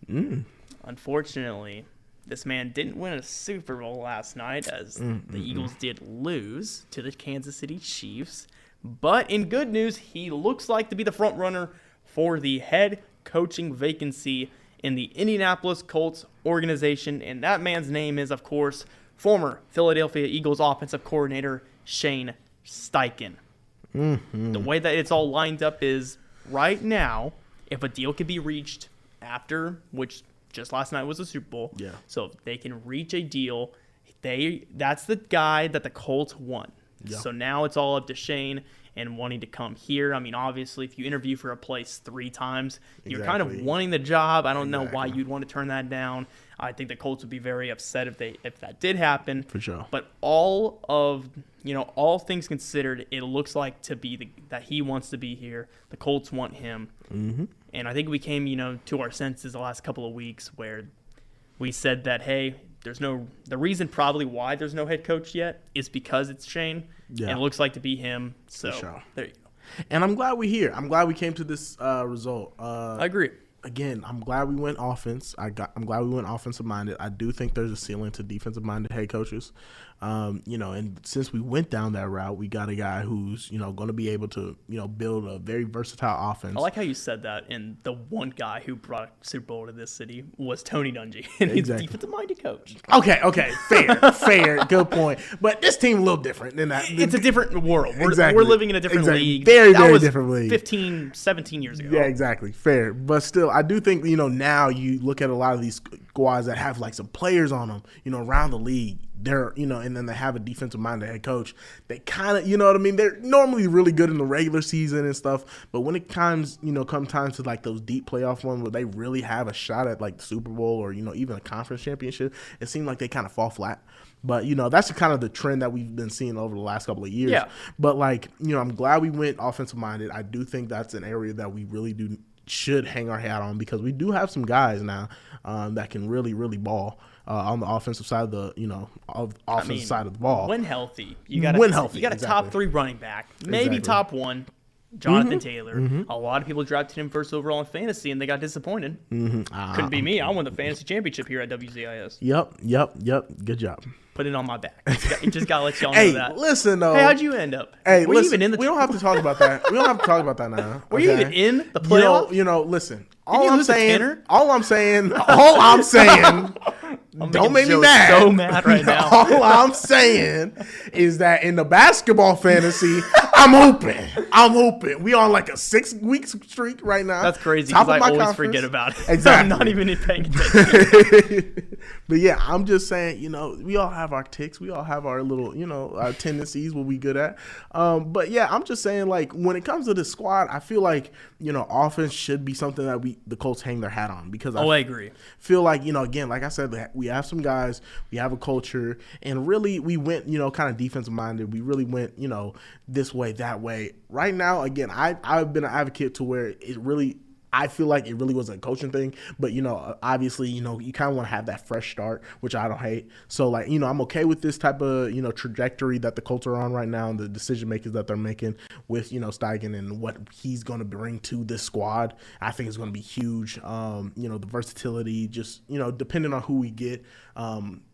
Unfortunately, this man didn't win a Super Bowl last night as the Eagles did lose to the Kansas City Chiefs. But in good news, he looks like to be the front runner for the head coaching vacancy in the Indianapolis Colts organization. And that man's name is, of course, former Philadelphia Eagles offensive coordinator Shane Steichen. The way that it's all lined up is right now, if a deal can be reached after, which just last night was the Super Bowl. Yeah. So if they can reach a deal, that's the guy that the Colts want. Yeah. So now it's all up to Shane and wanting to come here. I mean, obviously, if you interview for a place 3 times, you're kind of wanting the job. I don't know why you'd want to turn that down. I think the Colts would be very upset if that did happen. For sure. But all things considered, it looks like that he wants to be here. The Colts want him. Mm-hmm. And I think we came, to our senses the last couple of weeks where we said that, hey, the reason probably why there's no head coach yet is because it's Shane. Yeah. And it looks like to be him. So there you go. And I'm glad we're here. I'm glad we came to this result. I agree. Again, I'm glad we went offense. I'm glad we went offensive minded. I do think there's a ceiling to defensive minded head coaches. And since we went down that route, we got a guy who's, going to be able to, build a very versatile offense. I like how you said that. And the one guy who brought Super Bowl to this city was Tony Dungy. And he's a defensive minded coach. Okay. Fair. Good point. But this team a little different than that. It's a different world. We're living in a different league. Very different league. 15, 17 years ago. Yeah, exactly. Fair. But still, I do think, now you look at a lot of these squads that have like some players on them, around the league. They're, and then they have a defensive-minded head coach. They kind of, what I mean? They're normally really good in the regular season and stuff, but when it comes, come time to like those deep playoff ones where they really have a shot at like the Super Bowl or, even a conference championship, it seems like they kind of fall flat. But, that's kind of the trend that we've been seeing over the last couple of years. Yeah. But, like, I'm glad we went offensive-minded. I do think that's an area that we really should hang our hat on because we do have some guys now that can really, really ball on the offensive side of the, offensive side of the ball. When healthy. You got a top 3 running back, maybe top 1. Jonathan Taylor. A lot of people drafted him first overall in fantasy, and they got disappointed. Couldn't be me. I won the fantasy championship here at WZIS. Yep. Good job. Put it on my back. Just got to let y'all know that. Listen, though. Hey, how'd you end up? Hey, were listen, you even in the we don't have to talk about that. We don't have to talk about that now. Were you even in the playoffs? Listen. All I'm saying, don't make me mad. So mad right now. All I'm saying is that in the basketball fantasy, I'm hoping. We on like a 6-week streak right now. That's crazy because I always forget about it. Exactly. I'm not even paying attention. But yeah, I'm just saying, we all have our ticks. We all have our little, our tendencies, what we good at. But yeah, I'm just saying, like, when it comes to the squad, I feel like, offense should be something that the Colts hang their hat on because I agree. Feel like, again, like I said, we have some guys, we have a culture, and really we went, kind of defensive minded. We really went, this way, that way. Right now, again, I've been an advocate to where I feel like it really wasn't a coaching thing, but, obviously, you kind of want to have that fresh start, which I don't hate. So, like, I'm okay with this type of, trajectory that the Colts are on right now and the decision makers that they're making with, Steichen and what he's going to bring to this squad. I think it's going to be huge. The versatility, just, depending on who we get,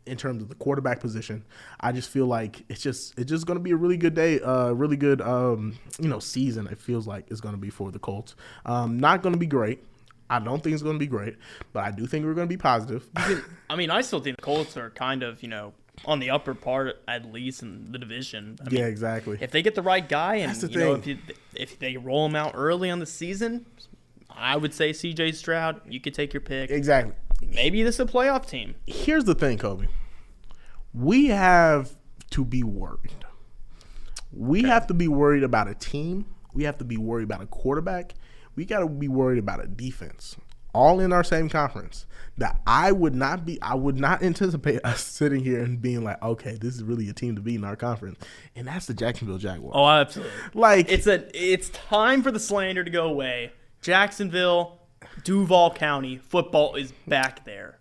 in terms of the quarterback position, I just feel like it's just going to be a really good day, really good, season. It feels like it's going to be for the Colts. Not going to be great. I don't think it's going to be great, but I do think we're going to be positive. I still think the Colts are kind of, on the upper part at least in the division. Yeah, exactly. If they get the right guy and that's the thing. If they roll him out early on the season, I would say C.J. Stroud. You could take your pick. Exactly. Maybe this is a playoff team. Here's the thing, Coby. We have to be worried. We have to be worried about a team. We have to be worried about a quarterback. We got to be worried about a defense. All in our same conference. That I would not anticipate us sitting here and being like, okay, this is really a team to beat in our conference. And that's the Jacksonville Jaguars. Oh, absolutely. Like it's time for the slander to go away. Jacksonville, Duval County, football is back there.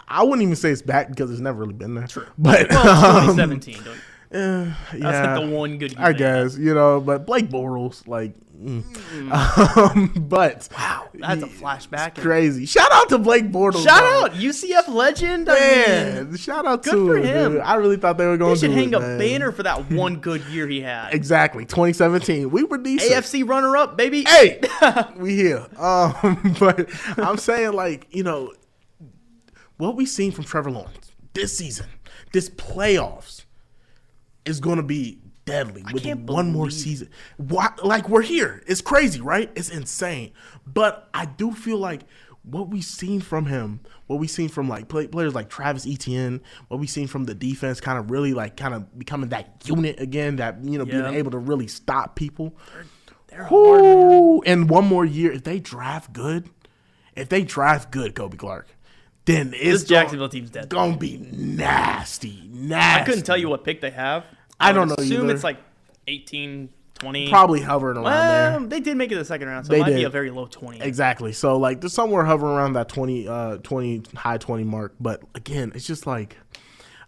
I wouldn't even say it's back because it's never really been there. True. But 2017. That's like the one good year. I guess, but Blake Bortles, like, but wow, that's a flashback. Crazy. Shout out to Blake Bortles. Shout out UCF legend. Man, shout out to him. Dude. I really thought they were going to do it. They should hang a banner for that one good year he had. Exactly. 2017. We were decent. AFC runner-up, baby. Hey, we here. But I'm saying, like, what we've seen from Trevor Lawrence this season, this playoffs, is going to be deadly with one more season. Like, we're here. It's crazy, right? It's insane. But I do feel like what we've seen from him, what we've seen from like players like Travis Etienne, what we've seen from the defense kind of really like kind of becoming that unit again, that, being able to really stop people. They're hard. And one more year, if they draft good, Coby Clark, then this Jacksonville team's dead. Going to be nasty. I couldn't tell you what pick they have. I don't know assume either. It's like 18, 20. Probably hovering around there. They did make it the second round, so it might be a very low 20. Exactly. So, like, there's somewhere hovering around that 20, high 20 mark. But, again, it's just like,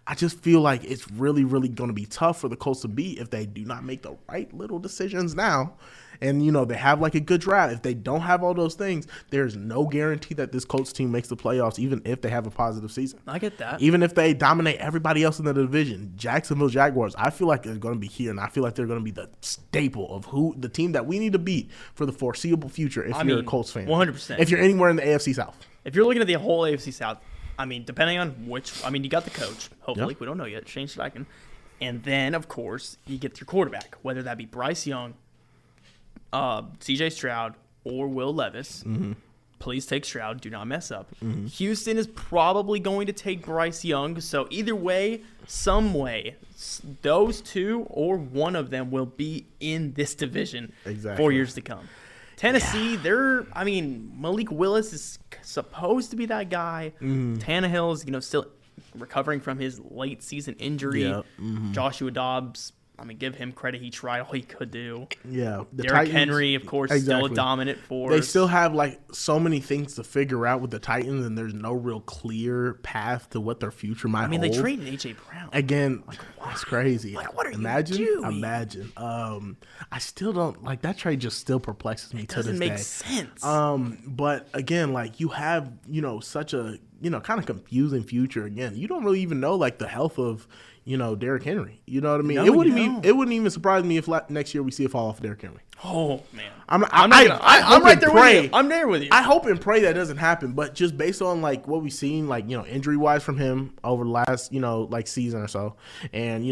I just feel like it's really, really going to be tough for the Colts to beat if they do not make the right little decisions now. And, they have, like, a good draft. If they don't have all those things, there's no guarantee that this Colts team makes the playoffs, even if they have a positive season. I get that. Even if they dominate everybody else in the division, Jacksonville Jaguars, I feel like they're going to be here, and I feel like they're going to be the staple of the team that we need to beat for the foreseeable future if you're a Colts fan. 100%. If you're anywhere in the AFC South. If you're looking at the whole AFC South, depending on you got the coach, hopefully. Yep. We don't know yet, Shane Steichen. And then, of course, you get your quarterback, whether that be Bryce Young, C.J. Stroud, or Will Levis. Mm-hmm. please take Stroud. Do not mess up. Houston is probably going to take Bryce Young. So either way, some way, those two or one of them will be in this division 4 years to come. Tennessee, Malik Willis is supposed to be that guy. Tannehill is, still recovering from his late season injury. Yep. Joshua Dobbs, give him credit. He tried all he could do. Yeah. Derrick Henry, of course, still a dominant force. They still have so many things to figure out with the Titans, and there's no real clear path to what their future might hold. They traded A.J. Brown. Again, that's crazy. What are you doing? Imagine. I still don't that trade just still perplexes me to this day. Doesn't make sense. But again, you have, such a, kind of confusing future. Again, you don't really even know the health of, Derrick Henry. You know what I mean? No, it wouldn't even surprise me if next year we see a fall off of Derrick Henry. Oh man, I'm right there with you. I'm there with you. I hope and pray that doesn't happen, but just based on what we've seen, injury wise from him over the last season or so, and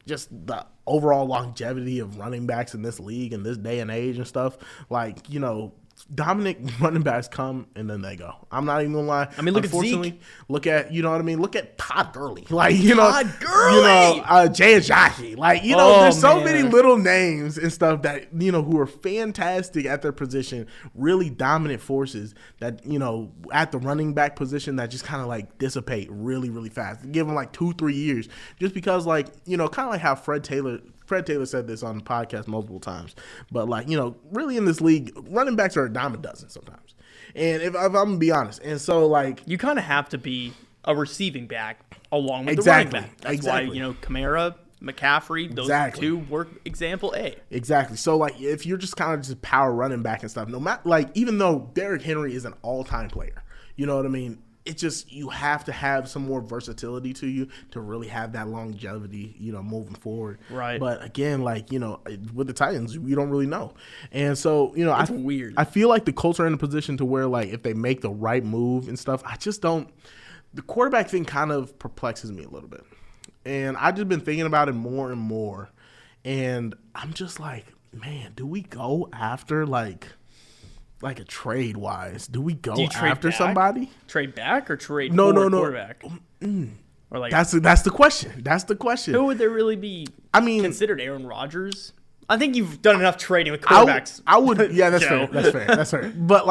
just the overall longevity of running backs in this league in this day and age and stuff, dominant running backs come and then they go. I'm not even gonna lie. Look at Zeke. Look at Look at Todd Gurley. Todd Gurley. Jay Ajayi. There's so many little names and stuff that who are fantastic at their position, really dominant forces that at the running back position that just kind of dissipate really, really fast. Give them 2-3 years, just because kind of like how Fred Taylor said this on the podcast multiple times. But, really in this league, running backs are a dime a dozen sometimes. And if I'm going to be honest. And so, you kind of have to be a receiving back along with the running back. That's why, Kamara, McCaffrey, those two were example A. Exactly. So, if you're just kind of just power running back and stuff, no matter, even though Derrick Henry is an all-time player, you know what I mean? It's just you have to have some more versatility to you to really have that longevity, moving forward. Right. But again, with the Titans, we don't really know. And so, it's weird. I feel like the Colts are in a position to where, if they make the right move and stuff, I just don't. The quarterback thing kind of perplexes me a little bit. And I've just been thinking about it more and more. And I'm just man, do we go after, a trade wise, do we go after somebody? Trade back or trade no. quarterback? Or that's the question. That's the question. Who would there really be? Considered Aaron Rodgers. I think you've done enough trading with quarterbacks. I would. Yeah, that's fair. That's fair. But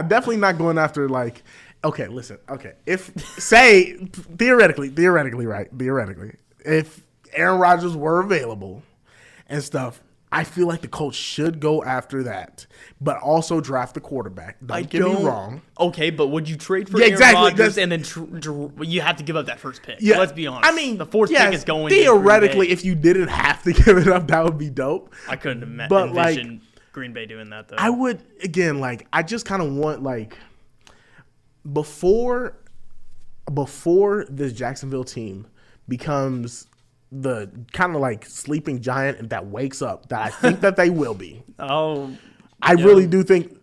definitely not going after Okay, listen. Okay, if say theoretically, right? Theoretically, if Aaron Rodgers were available and stuff, I feel like the Colts should go after that, but also draft the quarterback. Don't get me wrong. Okay, but would you trade for Aaron Rodgers and then you have to give up that first pick? Yeah, let's be honest. The fourth pick is going theoretically, to if you didn't have to give it up, that would be dope. I couldn't envision Green Bay doing that, though. I would, again, I just kind of want, before this Jacksonville team becomes the kind of sleeping giant that wakes up, that I think that they will be. I really do think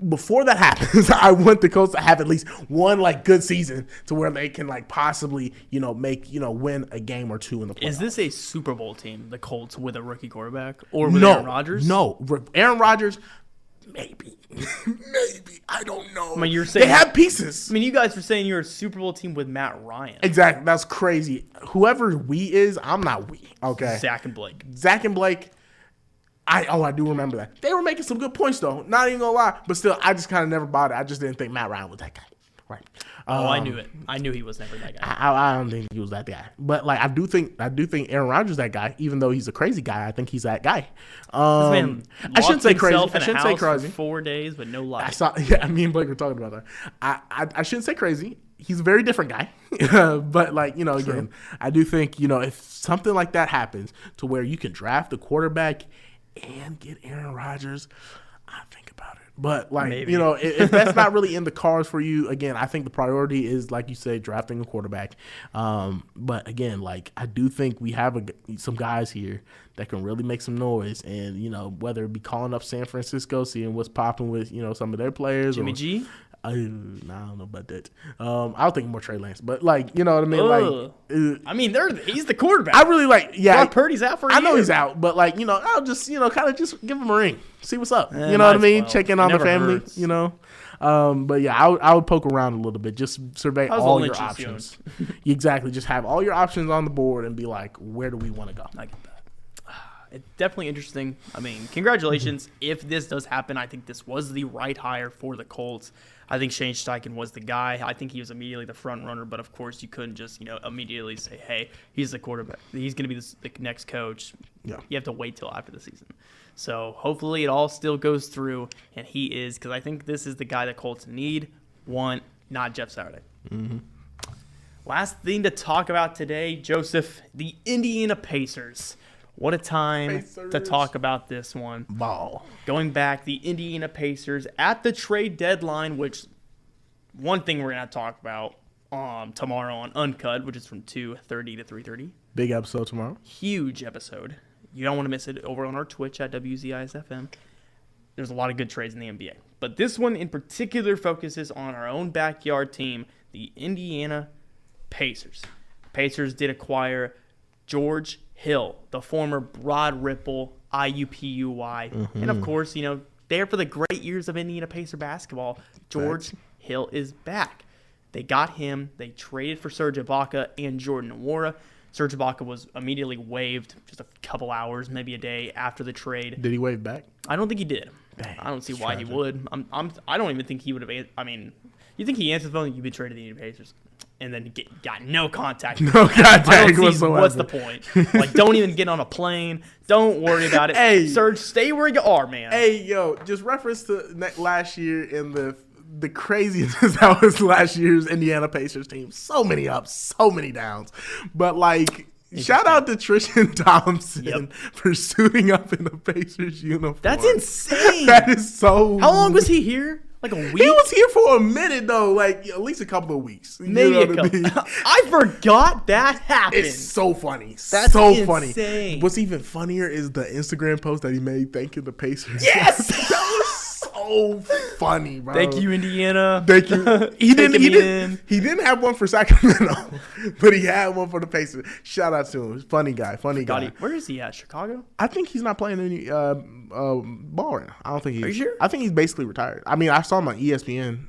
before that happens, I want the Colts to have at least one good season to where they can possibly win a game or two in the playoffs. Is this a Super Bowl team, the Colts, with a rookie quarterback or with Aaron Rodgers? No, Aaron Rodgers. Maybe. I don't know. You're saying they have pieces. You guys were saying you're a Super Bowl team with Matt Ryan. Exactly. That's crazy. Whoever we is, I'm not we. Okay. Zach and Blake. I do remember that. They were making some good points though. Not even gonna lie, but still, I just kind of never bought it. I just didn't think Matt Ryan was that guy. Right. I knew it. I knew he was never that guy. I don't think he was that guy. But I do think Aaron Rodgers is that guy. Even though he's a crazy guy, I think he's that guy. This man I shouldn't say crazy. I shouldn't say crazy. For 4 days, but no life. Me and Blake were talking about that. I shouldn't say crazy. He's a very different guy. But again, I do think if something like that happens to where you can draft a quarterback and get Aaron Rodgers, I think about it. But maybe. If that's not really in the cards for you, again, I think the priority is, like you say, drafting a quarterback. But again, I do think we have some guys here that can really make some noise, and whether it be calling up San Francisco, seeing what's popping with some of their players. Jimmy G. I don't know about that. I was thinking more Trey Lance, but you know what I mean. He's the quarterback. I really Brock Purdy's out for a year. I know he's out, but I'll just kind of just give him a ring, see what's up. You know what I mean? Check in on the family. But yeah, I would poke around a little bit, just survey all your Lynch's options. Exactly, just have all your options on the board and be like, where do we want to go? I get that. It's definitely interesting. I mean, congratulations. If this does happen, I think this was the right hire for the Colts. I think Shane Steichen was the guy. I think he was immediately the front runner, but of course you couldn't just, immediately say, hey, he's the quarterback. He's going to be the next coach. Yeah. You have to wait till after the season. So hopefully it all still goes through, and he is, because I think this is the guy the Colts want, not Jeff Saturday. Mm-hmm. Last thing to talk about today, Joseph, the Indiana Pacers. What a time to talk about this one. Ball. Going back, the Indiana Pacers at the trade deadline, which one thing we're going to talk about tomorrow on Uncut, which is from 2:30 to 3:30. Big episode tomorrow. Huge episode. You don't want to miss it over on our Twitch at WZIS-FM. There's a lot of good trades in the NBA. But this one in particular focuses on our own backyard team, the Indiana Pacers. Pacers did acquire George Hill, the former Broad Ripple IUPUI. Mm-hmm. And of course, there for the great years of Indiana Pacer basketball, George Hill is back. They got him. They traded for Serge Ibaka and Jordan Nwora. Serge Ibaka was immediately waived just a couple hours, maybe a day after the trade. Did he waive back? I don't think he did. Dang, I don't see why he would. I don't even think he would have. I mean, you think he answered the phone? You've been traded to the Indiana Pacers, and then got no contact. No contact whatsoever. What's the point? Like, don't even get on a plane. Don't worry about it. Hey, Serge, stay where you are, man. Hey, yo, just reference to last year in the craziness that was last year's Indiana Pacers team. So many ups, so many downs. But, shout out to Tristan Thompson for suiting up in the Pacers uniform. That's insane. That is so. How long was he here? Like a week? He was here for a minute, though. At least a couple of weeks. Maybe a couple. I forgot that happened. It's so funny. That's so insane. Funny. What's even funnier is the Instagram post that he made thanking the Pacers. Yes! That was so funny, bro. Thank you, Indiana. Thank you. He didn't have one for Sacramento, but he had one for the Pacers. Shout out to him. Funny guy. Where is he at? Chicago? I think he's not playing any ball right now. I don't think he's. Are you sure? I think he's basically retired. I mean, I saw him on ESPN,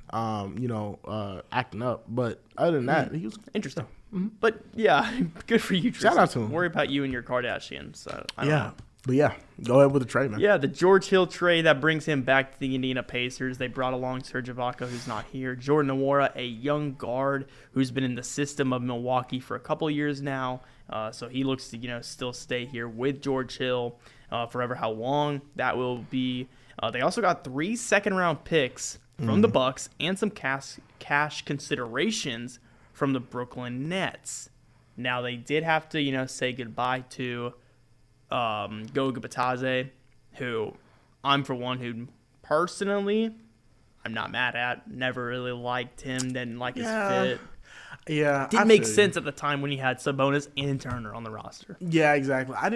acting up, but other than that, he was interesting. Mm-hmm. But yeah, good for you, Tristan. Shout out to him. Worry about you and your Kardashians. I don't know. But yeah, go ahead with the trade, man. Yeah, the George Hill trade that brings him back to the Indiana Pacers. They brought along Serge Ibaka, who's not here. Jordan Nwora, a young guard who's been in the system of Milwaukee for a couple of years now. So he looks to still stay here with George Hill forever. How long that will be? They also got 3 second-round picks from the Bucks and some cash considerations from the Brooklyn Nets. Now they did have to say goodbye to Goga Bitadze, who I'm for one who personally I'm not mad at. Never really liked him. Didn't like his fit. Yeah, didn't make sense at the time when he had Sabonis and Turner on the roster. Yeah, exactly. I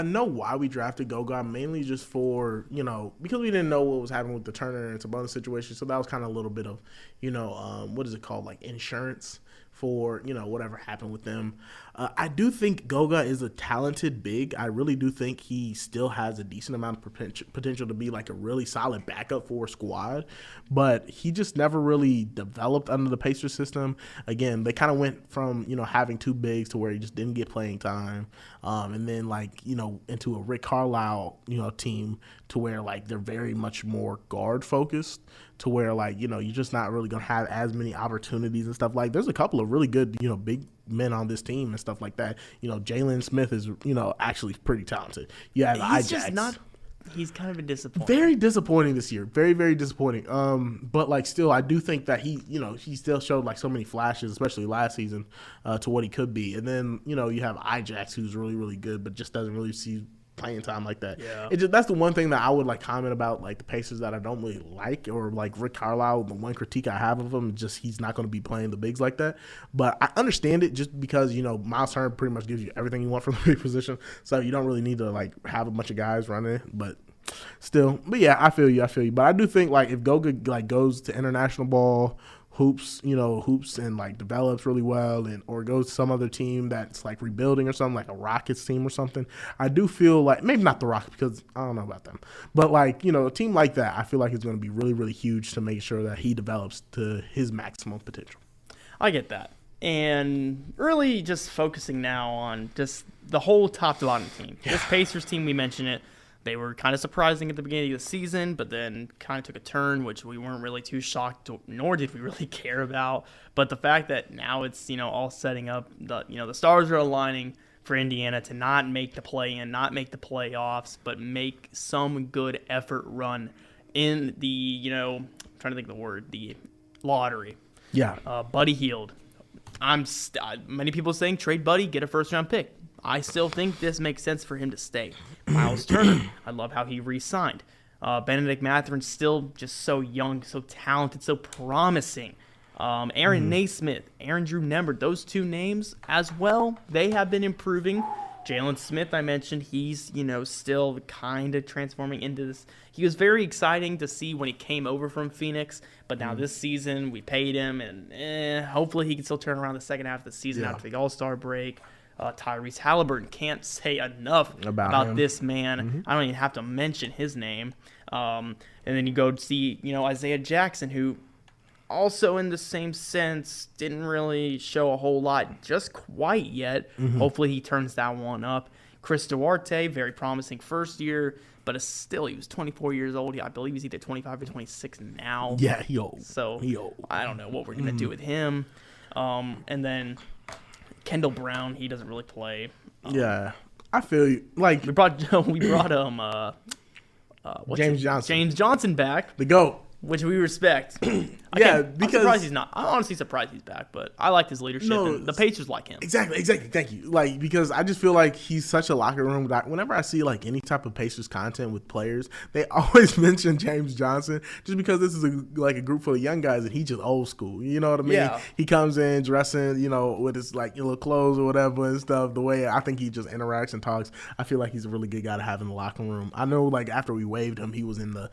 know why we drafted Goga, mainly just for because we didn't know what was happening with the Turner and Sabonis situation. So that was kind of a little bit of what is it called, like insurance for whatever happened with them. I do think Goga is a talented big. I really do think he still has a decent amount of potential to be like a really solid backup for a squad, but he just never really developed under the Pacers system. Again, they kind of went from having 2 bigs to where he just didn't get playing time, and then into a Rick Carlisle team to where they're very much more guard focused, to where you're just not really gonna have as many opportunities and stuff. There's a couple of really good big men on this team and stuff like that. Jalen Smith is actually pretty talented. Yeah, he's just not. He's kind of a disappointment. Very disappointing this year. Very, very disappointing. But still, I do think that he still showed so many flashes, especially last season, to what he could be. And then you have Ijax, who's really, really good, but just doesn't really see playing time like that. Yeah. That's the one thing that I would comment about the Pacers that I don't really like, or Rick Carlisle. The one critique I have of him is just he's not going to be playing the bigs like that. But I understand it just because Miles Turner pretty much gives you everything you want from the big position, so you don't really need to have a bunch of guys running. But still, yeah, I feel you. But I do think if Goga goes to international ball, hoops and like develops really well, and or goes to some other team that's like rebuilding or something, like a Rockets team or something, I do feel like maybe not the Rockets because I don't know about them, but like a team like that, I feel like it's going to be really, really huge to make sure that he develops to his maximum potential. I get that. And really just focusing now on just the whole top to bottom team. This Pacers team, we mentioned it. They were kind of surprising at the beginning of the season, but then kind of took a turn, which we weren't really too shocked, nor did we really care about. But the fact that now it's, all setting up, the stars are aligning for Indiana to not make the play-in, not make the playoffs, but make some good effort run in the, I'm trying to think of the word, the lottery. Yeah. Buddy Hield. Many people saying trade Buddy, get a first-round pick. I still think this makes sense for him to stay. Miles Turner, I love how he re-signed. Benedict Matherin's still just so young, so talented, so promising. Aaron Naismith, Aaron Drew Nembhard, those two names as well, they have been improving. Jalen Smith, I mentioned, he's, still kind of transforming into this. He was very exciting to see when he came over from Phoenix, but now this season we paid him, and hopefully he can still turn around the second half of the season after the All-Star break. Tyrese Halliburton, can't say enough about this man. I don't even have to mention his name. And then you go to see, Isaiah Jackson, who also in the same sense didn't really show a whole lot just quite yet. Hopefully he turns that one up. Chris Duarte, very promising first year, but still he was 24 years old. I believe he's either 25 or 26 now. Yeah, he old. So he old. I don't know what we're going to do with him. And then Kendall Brown, he doesn't really play. Yeah, I feel you. Like we brought James Johnson back, the GOAT, which we respect. Because I'm surprised he's not. I'm honestly surprised he's back, but I like his leadership, and the Pacers like him. Exactly. Thank you. Like, because I just feel like he's such a locker room guy. Whenever I see like any type of Pacers content with players, they always mention James Johnson, just because this is a group full of young guys, and he's just old school. You know what I mean? Yeah. He comes in dressing, with his little clothes or whatever and stuff. The way I think he just interacts and talks, I feel like he's a really good guy to have in the locker room. I know, like after we waived him, he was in the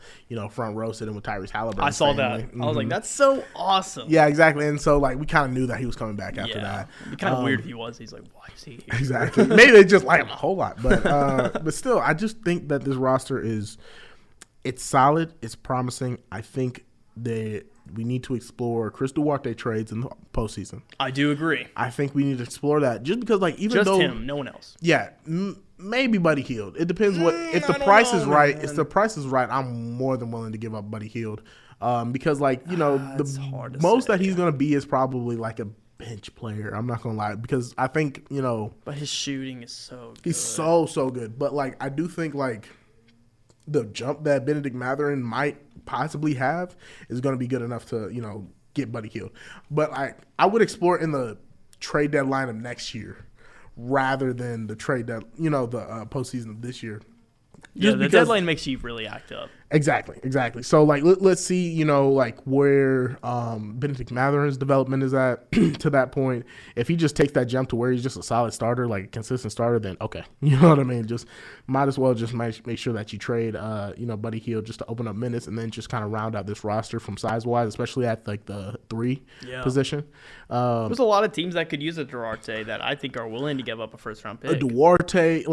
front row sitting with Tyrese Halliburton. I saw that. I was like, that's so awesome. Yeah, exactly. And so, we kind of knew that he was coming back after that. It'd be kind of weird if he was. He's like, why is he here? Exactly. Maybe they just like him a whole lot. But still, I just think that this roster it's solid. It's promising. I think that we need to explore Chris Duarte trades in the postseason. I do agree. I think we need to explore that just because, just him, no one else. Yeah, maybe Buddy Hield. It depends if the price is right. If the price is right, I'm more than willing to give up Buddy Hield. Because the most that he's going to be is probably like a bench player. I'm not going to lie, because I think, But his shooting is so good. He's so good. But I do think the jump that Benedict Matherin might possibly have is going to be good enough to, get Buddy Hield. But I would explore it in the trade deadline of next year rather than the trade the postseason of this year. Yeah, the deadline makes you really act up. Exactly. So, let's see, where Benedict Matherin's development is at to that point. If he just takes that jump to where he's just a solid starter, like a consistent starter, then okay. You know what I mean? Just might as well just make sure that you trade, Buddy Hield just to open up minutes and then just kind of round out this roster from size-wise, especially at, the 3 position. There's a lot of teams that could use a Duarte that I think are willing to give up a first-round pick. A Duarte,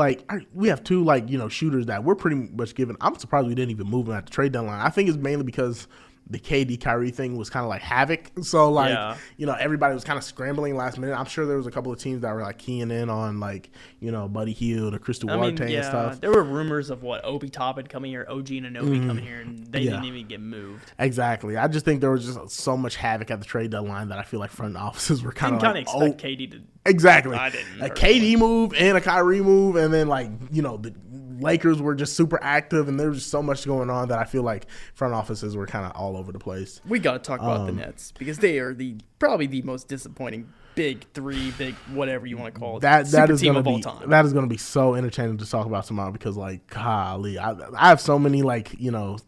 we have two, shooters that we're pretty much given. I'm surprised we didn't even move him at the trade deadline. I think it's mainly because the KD Kyrie thing was kind of havoc. So everybody was kind of scrambling last minute. I'm sure there was a couple of teams that were keying in on Buddy Hield or Chris Duarte and stuff. There were rumors of Obi Toppin coming here, OG and Anunoby coming here, and they didn't even get moved. Exactly. I just think there was just so much havoc at the trade deadline that I feel like front offices were kind of expect KD to. Exactly. I didn't. A KD move and a Kyrie move, and then the Lakers were just super active, and there was just so much going on that I feel like front offices were kind of all over the place. We got to talk about the Nets because they are probably the most disappointing big whatever you want to call it. That is going to be all time. That is going to be so entertaining to talk about tomorrow because golly, I have so many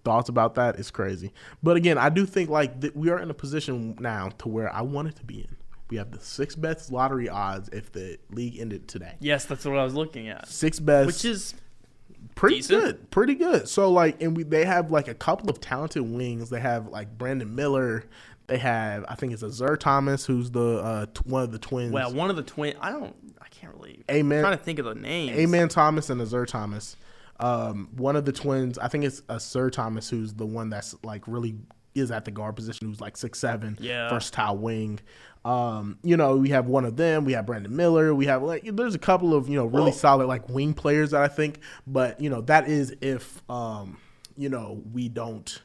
thoughts about that. It's crazy. But again, I do think we are in a position now to where I want it to be in. We have the 6 best lottery odds if the league ended today. Yes, that's what I was looking at. 6 best, which is pretty good. So they have a couple of talented wings. They have Brandon Miller. They have, I think it's Azur Thomas, who's the one of the twins. Well, one of the twins. I can't really. Amen. I'm trying to think of the names. Amen Thomas and Azur Thomas. One of the twins, I think it's Azur Thomas, who's the one that's like really is at the guard position, who's like 6'7", versatile wing. We have one of them. We have Brandon Miller. We have there's a couple of really solid like wing players that I think, but that is if we don't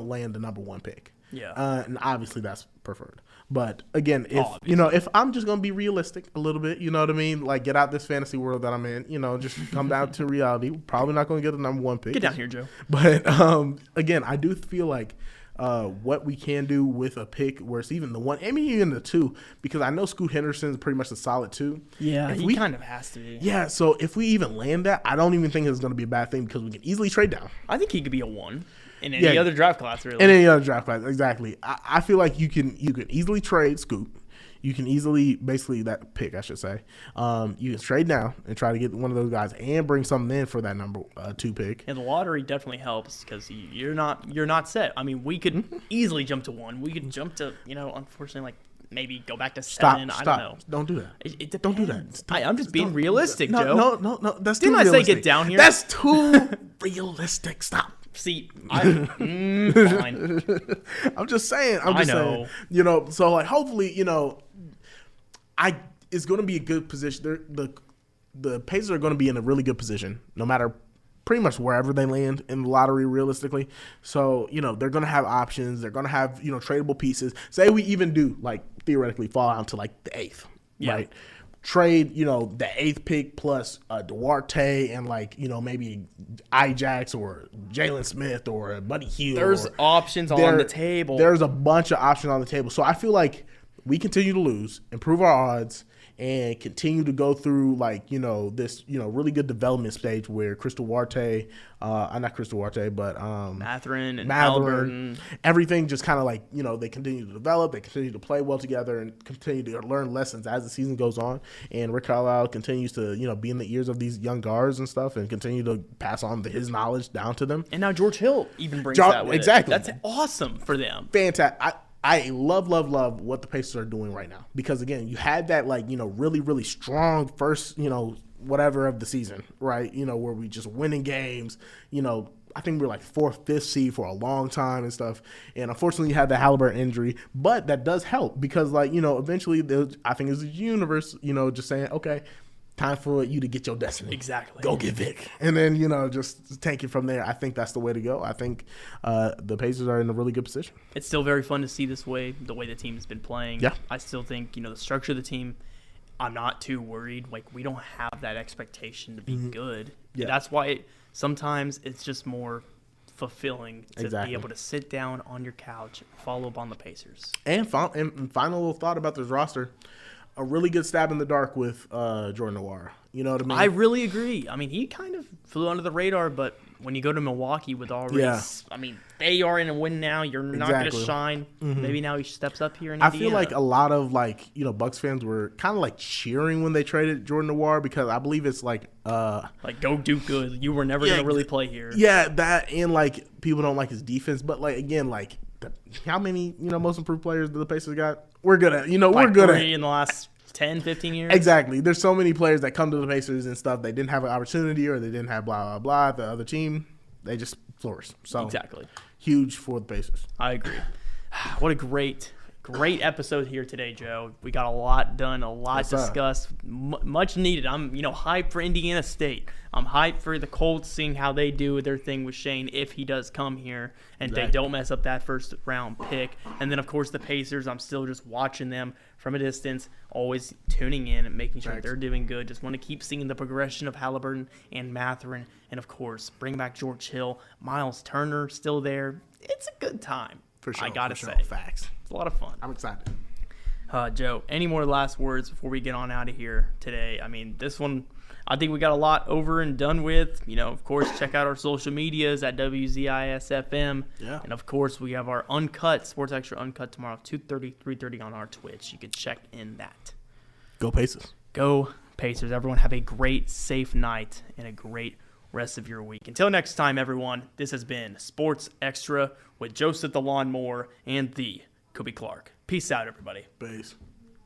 land the number one pick. Yeah. And obviously that's preferred. But again, if I'm just gonna be realistic a little bit, you know what I mean? Like get out this fantasy world that I'm in, just come down to reality. Probably not gonna get the number one pick. Get down here, Joe. But again, I do feel like what we can do with a pick where it's even the one, I mean even the two, because I know Scoot Henderson's pretty much a solid two. Yeah, he kind of has to be. Yeah, so if we even land that, I don't even think it's gonna be a bad thing because we can easily trade down. I think he could be a 1. In any other draft class, really. In any other draft class, exactly. I feel like you can easily trade Scoot. You can easily, basically that pick, I should say. You can trade now and try to get one of those guys and bring something in for that number 2 pick. And the lottery definitely helps because you're not set. I mean, we could easily jump to 1. We could jump to, unfortunately, like maybe go back to 7. Stop. I don't know. Don't do that. Don't do that. I'm just being realistic, Joe. No. That's too realistic. Didn't I say get down here? That's too realistic. Stop. See, fine. I'm just saying. I'm just saying. So like, hopefully, it's going to be a good position. The Pacers are going to be in a really good position, no matter pretty much wherever they land in the lottery, realistically. So they're going to have options. They're going to have tradable pieces. Say we even do like theoretically fall out to like the 8th, right? Trade, the 8th pick plus Duarte and like, maybe Ijax or Jalen Smith or Buddy Hield. There's options on the table. There's a bunch of options on the table. So I feel like we continue to lose, improve our odds, and continue to go through like, this, really good development stage where not Crystal Duarte, but Mathurin and Halliburton. Everything just kind of like, they continue to develop, they continue to play well together and continue to learn lessons as the season goes on. And Rick Carlisle continues to, be in the ears of these young guards and stuff and continue to pass on his knowledge down to them. And now George Hill even brings that with exactly. That's awesome for them. Fantastic. I love what the Pacers are doing right now because, again, you had that, like, really, really strong first, whatever of the season, right? Where we just winning games, I think we were like 4th, 5th seed for a long time and stuff. And unfortunately, you had the Halliburton injury, but that does help because, like, eventually, I think it's the universe, just saying, okay, time for you to get your destiny. Exactly. Go get Vic. And then, just take it from there. I think that's the way to go. I think the Pacers are in a really good position. It's still very fun to see the way the team has been playing. Yeah. I still think, the structure of the team, I'm not too worried. Like, we don't have that expectation to be good. Yeah. That's why sometimes it's just more fulfilling to be able to sit down on your couch, follow up on the Pacers. And final thought about this roster. A really good stab in the dark with Jordan Nwora. You know what I mean? I really agree. I mean, he kind of flew under the radar, but when you go to Milwaukee with already, I mean, they are in a win now. You're not going to shine. Mm-hmm. Maybe now he steps up here in Indiana. I feel like a lot of, like, Bucks fans were kind of like cheering when they traded Jordan Nwora because I believe it's like go do good. You were never going to really play here. Yeah, that and like people don't like his defense, but like again, like how many most improved players do the Pacers got? We're good at we're good at in the last 10, 15 years. Exactly. There's so many players that come to the Pacers and stuff. They didn't have an opportunity or they didn't have blah, blah, blah. The other team, they just flourished. So exactly. Huge for the Pacers. I agree. What a great episode here today, Joe. We got a lot done, a lot discussed, much needed. I'm, hyped for Indiana State. I'm hyped for the Colts, seeing how they do their thing with Shane if he does come here and they don't mess up that first round pick. And then, of course, the Pacers, I'm still just watching them from a distance, always tuning in and making sure they're doing good. Just want to keep seeing the progression of Halliburton and Mathurin. And, of course, bring back George Hill. Miles Turner still there. It's a good time. For sure. I got to say. Facts. It's a lot of fun. I'm excited. Joe, any more last words before we get on out of here today? I mean, this one, I think we got a lot over and done with. Of course, check out our social medias at WZIS-FM. Yeah. And, of course, we have our Uncut, Sports Extra Uncut tomorrow, 2:30, 3:30 on our Twitch. You can check in that. Go Pacers. Go Pacers. Everyone have a great, safe night and a great rest of your week. Until next time, everyone, this has been Sports Extra with Joseph the Lawnmower and the Coby Clark. Peace out, everybody. Peace.